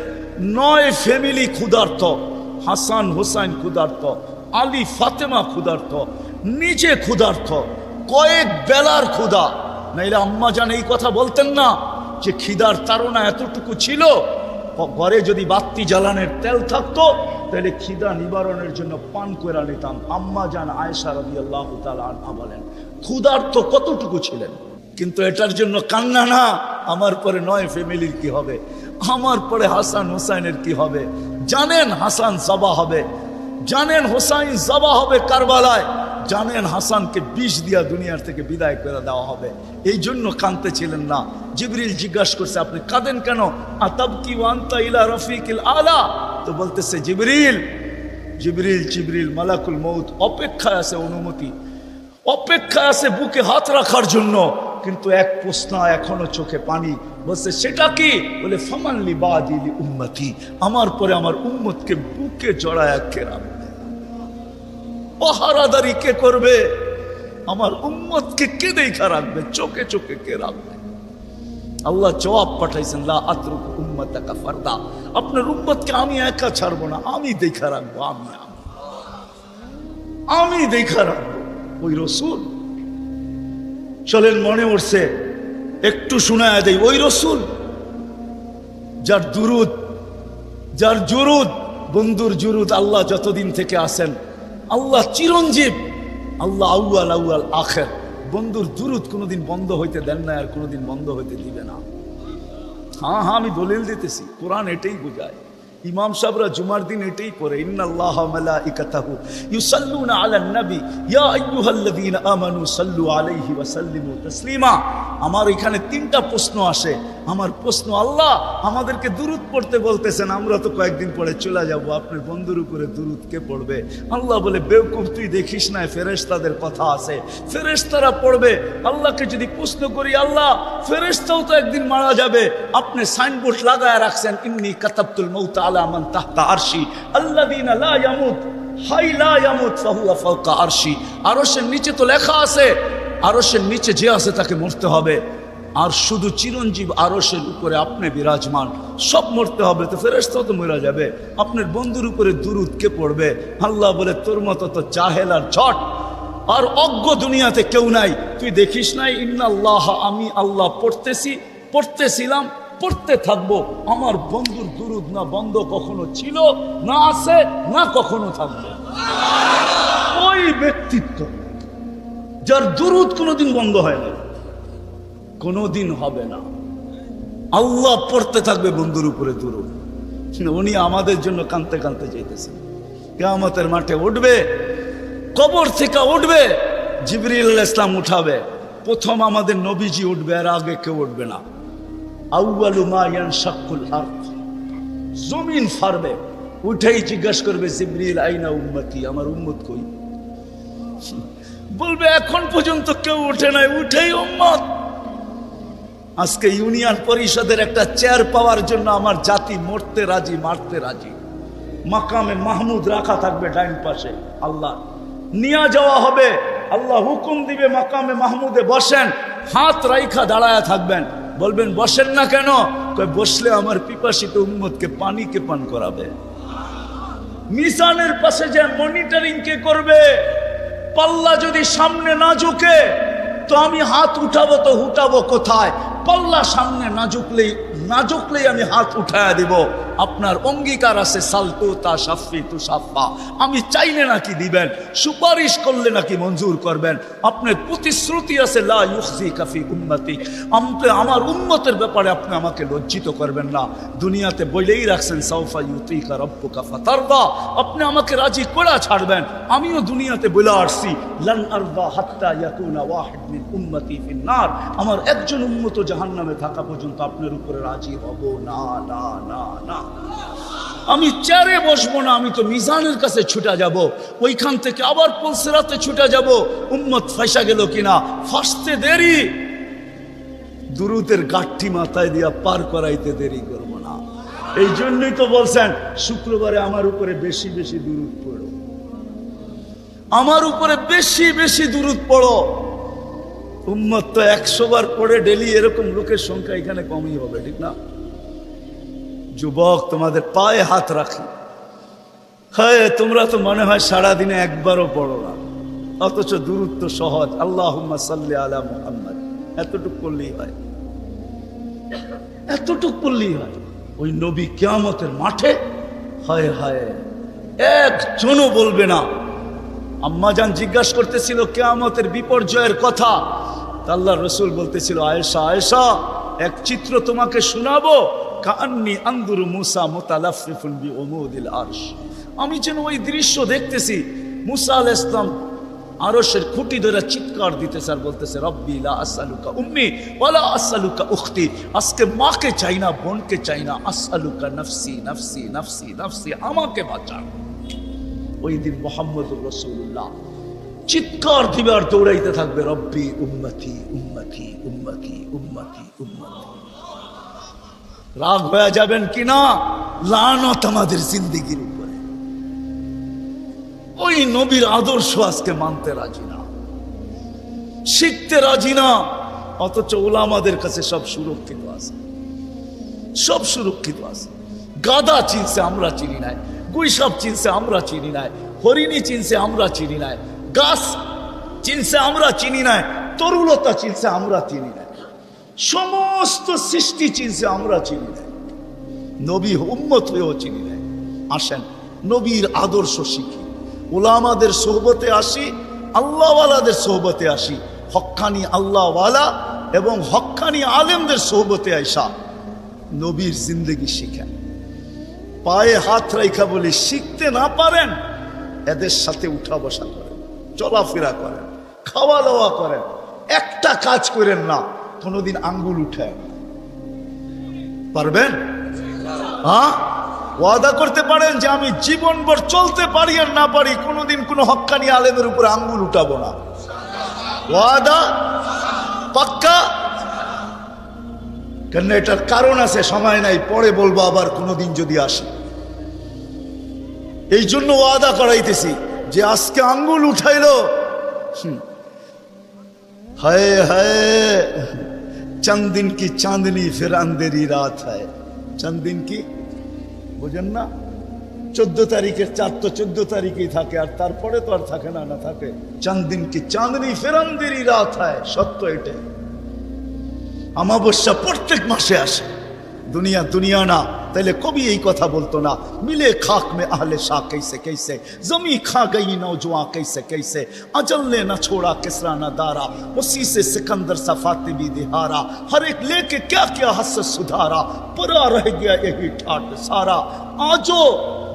9 ফ্যামিলি ক্ষুধার্ত, হাসান হোসাইন ক্ষুধার্ত, আলী ফাতেমা ক্ষুধার্ত, নিজে ক্ষুধার্ত, কয়েক বেলার ক্ষুধা। নাইলে আম্মা জান এই কথা বলতেন না যে খিদার তাড়না এতটুকু ছিল, ঘরে যদি বাতি জ্বালানোর তেল থাকতো তাহলে খিদা নিবারণের জন্য পান করে নিতাম। আম্মা জান আয়েশা রাদিয়াল্লাহু তাআলা আনহা বলেন ক্ষুধার্ত কতটুকু ছিলেন। কিন্তু এটার জন্য কান্না না, আমার পরে 9 ফ্যামিলির কি হবে, আমার পরে হাসান হোসাইনের কি হবে। জানেন হাসান জবা হবে, জানেন হোসাইন জবা হবে কারবালায়, জানেন হাসানকে বিষ দিয়া দুনিয়ার থেকে বিদায় করে দেওয়া হবে, এই জন্য কাঁদতে ছিলেন না। জিবরিল জিজ্ঞাসা করছে আপনি কাঁদেন কেন? আতাবকি ওয়া আনতা ইলা রফিকিল আলা। তো বলতেছে জিবরিল জিবরিল মালাকুল মউত অপেক্ষায় আছে, অনুমতি অপেক্ষা আছে বুকে হাত রাখার জন্য, কিন্তু এক প্রশ্ন এখনো চোখে পানি। বলছে সেটা কি? বলে ফামান লি বাদি লি উম্মতি, আমার পরে আমার উম্মতকে বুকে জড়ায় কে রাখবে, পাহারাদারি কে করবে, আমার উম্মতকে কে দেখা রাখবে, চোখে চোখে কে রাখবে। আল্লাহ জবাব পাঠাইছেন লা আতরুকু উম্মতাকা ফারদা, আপনার উম্মতকে আমি একা ছাড়বো না, আমি দেখা রাখবো, আমি দেখা রাখবো। ওই রসুল চলেন মনে উঠছে একটু শোনায় দেই, ওই রসুল যার দুরুদ, যার জুরুদ, বন্ধুর জুরুদ আল্লাহ যতদিন থেকে আসেন, আল্লাহ চিরঞ্জীব, আল্লাহ আউয়াল আখের, বন্ধুর দুরুদ কোনোদিন বন্ধ হইতে দেন না, আর কোনোদিন বন্ধ হইতে দিবে না। হ্যাঁ আমি দলিল দিতেছি, কোরআন এটাই বোঝায়। ইমাম সাহেবরা জুমার দিন এটাই করে ইন্নাল্লাহা মালাইকাতাহু ইউসাল্লুনা আলান নবী ইয়া আইয়ুহাল্লাযীনা আমানু সাল্লু আলাইহি ওয়া সাল্লিমু তাসলিমা। আমার এখানে 3টা প্রশ্ন আসে। আমার প্রশ্ন, আল্লাহ আমাদেরকে দুরূদ পড়তে বলতেছেন, আমরা তো কয়েকদিন পরে চলে যাব, আপনার বন্ধুর উপরে দুরূদ কে পড়বে? আল্লাহ বলে বেওকুফ তুই দেখিস না ফেরেশতাদের কথা আছে, ফেরেশতারা পড়বে। আল্লাহকে যদি প্রশ্ন করি, আল্লাহ ফেরেশতাও তো একদিন মারা যাবে, আপনি সাইনবোর্ড লাগায় রাখছেন ইন্নী কাতাবতুল মাউত আলা মান তাহতা আরশি আল্লাযীনা লা ইয়ামুত হাই লা ইয়ামুত ফাহুয়া ফাওকা আরশি। আরশের নিচে তো লেখা আছে, আরশের নিচে যে আছে তাকে মরতে হবে, আর শুধু চিরঞ্জীব আরশের উপরে আপনি বিরাজমান, সব মরতে হবে, তো ফেরেশতাও তো মরে যাবে, আপনার বন্ধুর উপরে দুরূদ কে পড়বে? আল্লাহ বলে তোর মতো তো জাহেল আর ঝট আর অজ্ঞ দুনিয়াতে কেউ নাই, তুই দেখিস নাই ইন্নাল্লাহ, আমি আল্লাহ পড়তেছিলাম, পড়তে থাকবো। আমার বন্ধুর দুরূদ না বন্ধ কখনো ছিল, না আছে, না কখনো থাকবে। ওই ব্যক্তিত্ব যার দুরূদ কোনোদিন বন্ধ হয় না, কোনোদিন হবে না, আল্লাহ পড়তে থাকবে বন্ধুর উপরে দুরূদ। উনি আমাদের জন্য কাঁদতে কাঁদতে যাইতেছেন, কিয়ামতের মাঠে উঠবে, কবর থেকে উঠবে, জিবরিল আলাইহিস সালাম উঠাবে, প্রথম আমাদের নবীজি উঠবে, আর আগে কেউ উঠবে না। আউয়ালু মা ইয়ানশাক্কুল আরদ, জমিন ফাড়বে, উঠেই জিজ্ঞাসা করবে জিবরিল আইনা উম্মতি, আমার উম্মত কই? বলবে এখন পর্যন্ত কেউ উঠে নাই, উঠেই উম্মত। আজকে ইউনিয়ন পরিষদের একটা চেয়ার পাওয়ার জন্য আমার জাতি মরতে রাজি, মারতে রাজি। মাকামে মাহমুদ রাখা থাকবে ডাইন পাশে, আল্লাহ নিয়ে যাওয়া হবে, আল্লাহ হুকুম দিবে মাকামে মাহমুদে বসেন, হাত রাইখা দাঁড়ায়া থাকবেন, বলবেন বসেন না কেন? বসলে আমার পিপাসিত উম্মতকে পানি কে পান করাবে। মিজানের পাশে যে মনিটরিং কে করবে? পাল্লা যদি সামনে না ঝুঁকে তো আমি হাত উঠাবো, তো উঠাবো কোথায়? পাল্লা সামনে না ঝুঁকলেই আমি হাত উঠায়া দিব। আপনার অঙ্গীকার আছে সালতু তা সাফি তু সাফা, আমি চাইলে নাকি দিবেন, সুপারিশ করলে নাকি মঞ্জুর করবেন। আপনার প্রতিশ্রুতি আছে লা ইউখজিকা ফি উম্মতি, আমার উম্মতের ব্যাপারে আপনি আমাকে লজ্জিত করবেন না। দুনিয়াতে বলেই রাখছেন সাউফা ইউতিকা রাব্বুকা ফাতারদা, আপনি আমাকে রাজি করে ছাড়বেন। আমিও দুনিয়াতে বলে আসছি লান আরদা হাত্তা ইয়াকুনা ওয়াহিদ মিন উম্মতি ফিন নার, আমার একজন উম্মত জাহান্নামে থাকা পর্যন্ত আপনার উপরে রাজি হব না, না না না। আমি চেয়ারে বসবো না, আমি তো মিজানের কাছে ছুটে যাব, ওইখান থেকে আবার পুলসিরাতে ছুটে যাব, উম্মত ফাঁসা গেল কিনা, ফাঁসতে দেরি। দুরুদের গাঠি মাথায় দিয়া পার করাইতে দেরি করবো না। এই জন্যই তো বলছেন শুক্রবারে আমার উপরে বেশি বেশি দুরুদ পড়ো, আমার উপরে বেশি বেশি দুরুদ পড়ো। উম্মত তো 100 বার পড়ে ডেলি, এরকম লোকের সংখ্যা এখানে কমই হবে, ঠিক না? যুবক, তোমাদের পায়ে হাত রাখি, হ্যাঁ তোমরা তো মনে হয় সারাদিনে একবারও পড়ো না, অথচ দুরুদ তো সহজ। আল্লাহুম্মা সাল্লি আলা মুহাম্মাদ, এতটুক করলেই হয়, এতটুক করলেই হয়। ওই নবী কিয়ামতের মাঠে হায় হায় একজনও বলবে না। আম্মাজান জিজ্ঞাসা করতেছিল কিয়ামতের বিপর্যয়ের কথা, আল্লাহ রসুল বলতেছিল আয়েশা আয়েশা এক চিত্র তোমাকে শোনাবো, কান্নি আনদুরু মুসা মুতালাফফিফুন বিউমুদিল আরশ, আমি যেন ওই দৃশ্য দেখতেছি। মুসা আলাইহিস সালাম আরশের খুঁটি ধরে চিৎকার দিতেছে আর বলতেছে রব্বি লা আসআলুকা উম্মি ওয়ালা আসআলুকা উখতি, আজকে মাকে চাই না, বোনকে চাই না, আসআলুকা নফসি নফসি নফসি নফসি, আমাকে বাঁচান। ওই দিন মুহাম্মদুর রাসূলুল্লাহ চিৎকার দিবে আর দৌড়াইতে থাকবে রব্বি উম্মতি উম্মতি উম্মতি উম্মতি উম্মতি। রাগ হয়ে যাবেন কিনা? লানত আমাদের জিন্দেগির উপরে। ওই নবীর আদর্শ আজকে মানতে রাজি না, শিখতে রাজি না, অথচ ওলামাদের কাছে সব সুরক্ষিত আছে, সব সুরক্ষিত আছে। গাদা চিনছে আমরা চিনি নাই, গুইসাপ চিনছে আমরা চিনি নাই, হরিণী চিনছে আমরা চিনি নাই, গাছ চিনছে আমরা চিনি নাই, তরুলতা চিনছে আমরা চিনি নাই, সমস্ত সৃষ্টি চিনছে আমরা চিনি নাই, নবী উম্মত হয়েও চিনি নাই। আসেন নবীর আদর্শ শিখি, ওলামাদের সোহবতে আসি, আল্লাহওয়ালাদের সোহবতে আসি, হক্কানি আল্লাহওয়ালা এবং হক্কানি আলেমদের সোহবতে আইসা নবীর জিন্দগি শিখেন। পায়ে হাত রাইখা বলি, শিখতে না পারেন এদের সাথে উঠা বসা করেন, চলাফেরা করেন, খাওয়া দাওয়া করেন, একটা কাজ করেন না কোনোদিন আঙ্গুল উঠায়। পারবেন? হ্যাঁ, ওয়াদা করতে পারেন যে আমি জীবনভর চলতে পারি আর না পারি কোনোদিন কোনো হক্কানি আলেমের উপরে আঙ্গুল উঠাবো না? ওয়াদা পাক্কা? কেন এটার কারণ আছে, সময় নাই, পরে বলবো আবার কোনোদিন যদি আসি। এই জন্য ওয়াদা করাইতেছি যে আজকে আঙ্গুল উঠাইলো, হায় হায় চন্দ দিন কি চাঁদনি ফির আন্ধেরি রাত হয়। চন্দ দিন কি বুঝেন না? 14 তারিখের চাঁদ তো 14 তারিখেই থাকে, আর তারপরে তো আর থাকে না, না থাকে। চন্দ দিন কি চাঁদনি ফির আন্ধেরি রাত হয়, সত্য এটা। অমাবস্যা প্রত্যেক মাসে আসে, দুনিয়া দুনিয়া না, তাইলে কবি এই কথা বলতো না, মিলে খাক মে আহলে শাহ कैसे कैसे, जमी खा गई नौजवान कैसे कैसे, अजल ने न छोड़ा किसरा न दारा, उसी से सिकंदर सफाते भी दिहारा, हर एक लेके क्या क्या हसरत सुधारा, परा रह गया यही ठाट सारा। आजो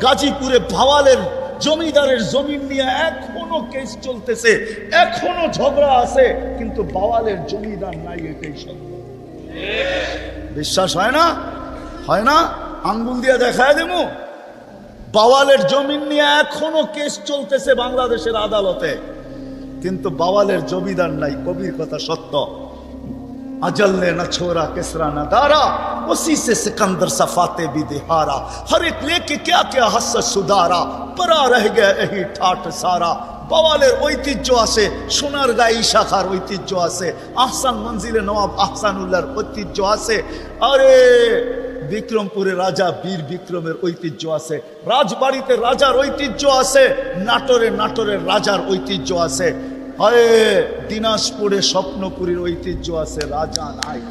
গাজীপুরে ভাওয়ালের জমিদারের জমিন নিয়ে এখনো কেস চলতেছে, এখনো ঝগড়া আছে, কিন্তু ভাওয়ালের জমিদার নাই, এটাই সত্য। বিশ্বাস হয় না? হয় না? আঙ্গুল দিয়ে দেখায় দেবো, বাওয়ালের জমিন নিয়ে এখনো কেস চলতেছে বাংলাদেশের আদালতে, কিন্তু বাওয়ালের জমিদার নাই, কবির কথা সত্য। अजल ने न छोड़ा किसरा न दारा, उसी से सिकंदर सफाते भी दिहारा, हर एक लेके क्या क्या हसरत सुधारा, परा रह गया यही ठाट सारा। বাওয়ালের ঐতিহ্য আছে, সোনারগাঁই শাখার ঐতিহ্য আছে, আহসান মঞ্জিলে নওয়াব আহসানুল্লাহর ঐতিহ্য আছে, আরে বিক্রমপুরে রাজা বীর বিক্রমের ঐতিহ্য আছে, রাজবাড়িতে রাজার ঐতিহ্য আছে, নাটোরের রাজার ঐতিহ্য আছে, হয় দিনাজপুরে স্বপ্নপুরীর ঐতিহ্য আছে, রাজা নাই।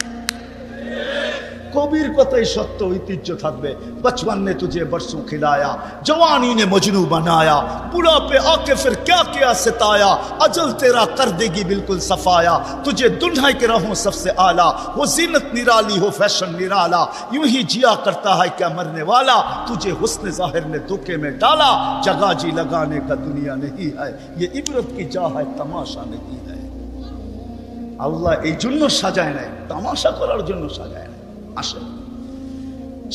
কবির কথাই সত্য, ঐতিহ্য থাকবে। बचपन ने तुझे बरसों खिलाया, जवानी ने मजनू बनाया, बुढ़ापे आके फिर क्या क्या सताया, अजल तेरा कर देगी बिल्कुल सफाया, तुझे दुल्हा के रहूं सबसे आला, वो जीनत निराली हो फैशन निराला, यूं ही जिया करता है क्या मरने वाला, तुझे हुस्न जाहिर ने धोखे में डाला, जगह जी लगाने का दुनिया नहीं है, ये इबरत की जा है तमाशा नहीं है। আল্লাহ এই জন্য সাজায় নাই, তামাশা করার জন্য সাজায় নাই। আসেন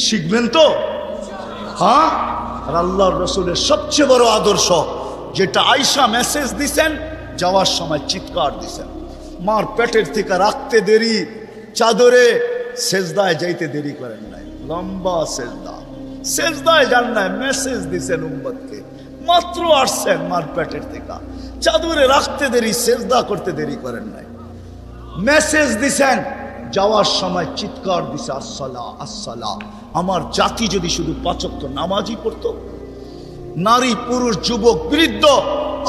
শিখবেন তো? হ্যাঁ। আর আল্লাহর রসুলের সবচেয়ে বড় আদর্শ যেটা আয়েশা মেসেজ দিছেন, যাওয়ার সময় চিৎকার দিছেন, মার পেটের থেকে রাখতে দেরি, চাদরে সেজদায় যাইতে দেরি করেন নাই, লম্বা সেজদা, সেজদায় যান নাই, মেসেজ দিছেন উম্মতকে। মাত্র আসছেন মারপেটের থেকে, চাদরে রাখতে দেরি, সেজদা করতে দেরি করেন নাই, মেসেজ দিছেন। যাওয়ার সময় চিৎকার দিছে, আসসালা আসসালা। আমার জাতি যদি শুধু 5 ওয়াক্ত নামাজই পড়তো, নারী পুরুষ যুবক বৃদ্ধ,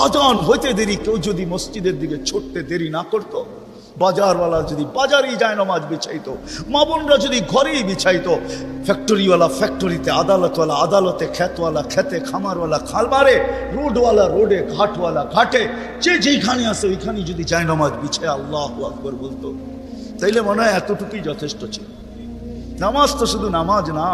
আজান হইতে দেরি কেউ যদি মসজিদের দিকে ছুটতে দেরি না করতো, বাজারওয়ালা যদি বাজারেই যায় নামাজ বিছাইতো, মা বোনরা যদি ঘরেই বিছাইতো, ফ্যাক্টরিওয়ালা ফ্যাক্টরিতে, আদালতওয়ালা আদালতে, খেতওয়ালা খেতে, খামারওয়ালা খামারে, রোডওয়ালা রোডে, ঘাটওয়ালা ঘাটে, যে যেইখানে আছে ওইখানে যদি যায় নামাজ বিছায় আল্লাহু আকবার বলতো, তাইলে মনে হয় এতটুকুই যথেষ্ট ছিল। নামাজ তো শুধু নামাজ না,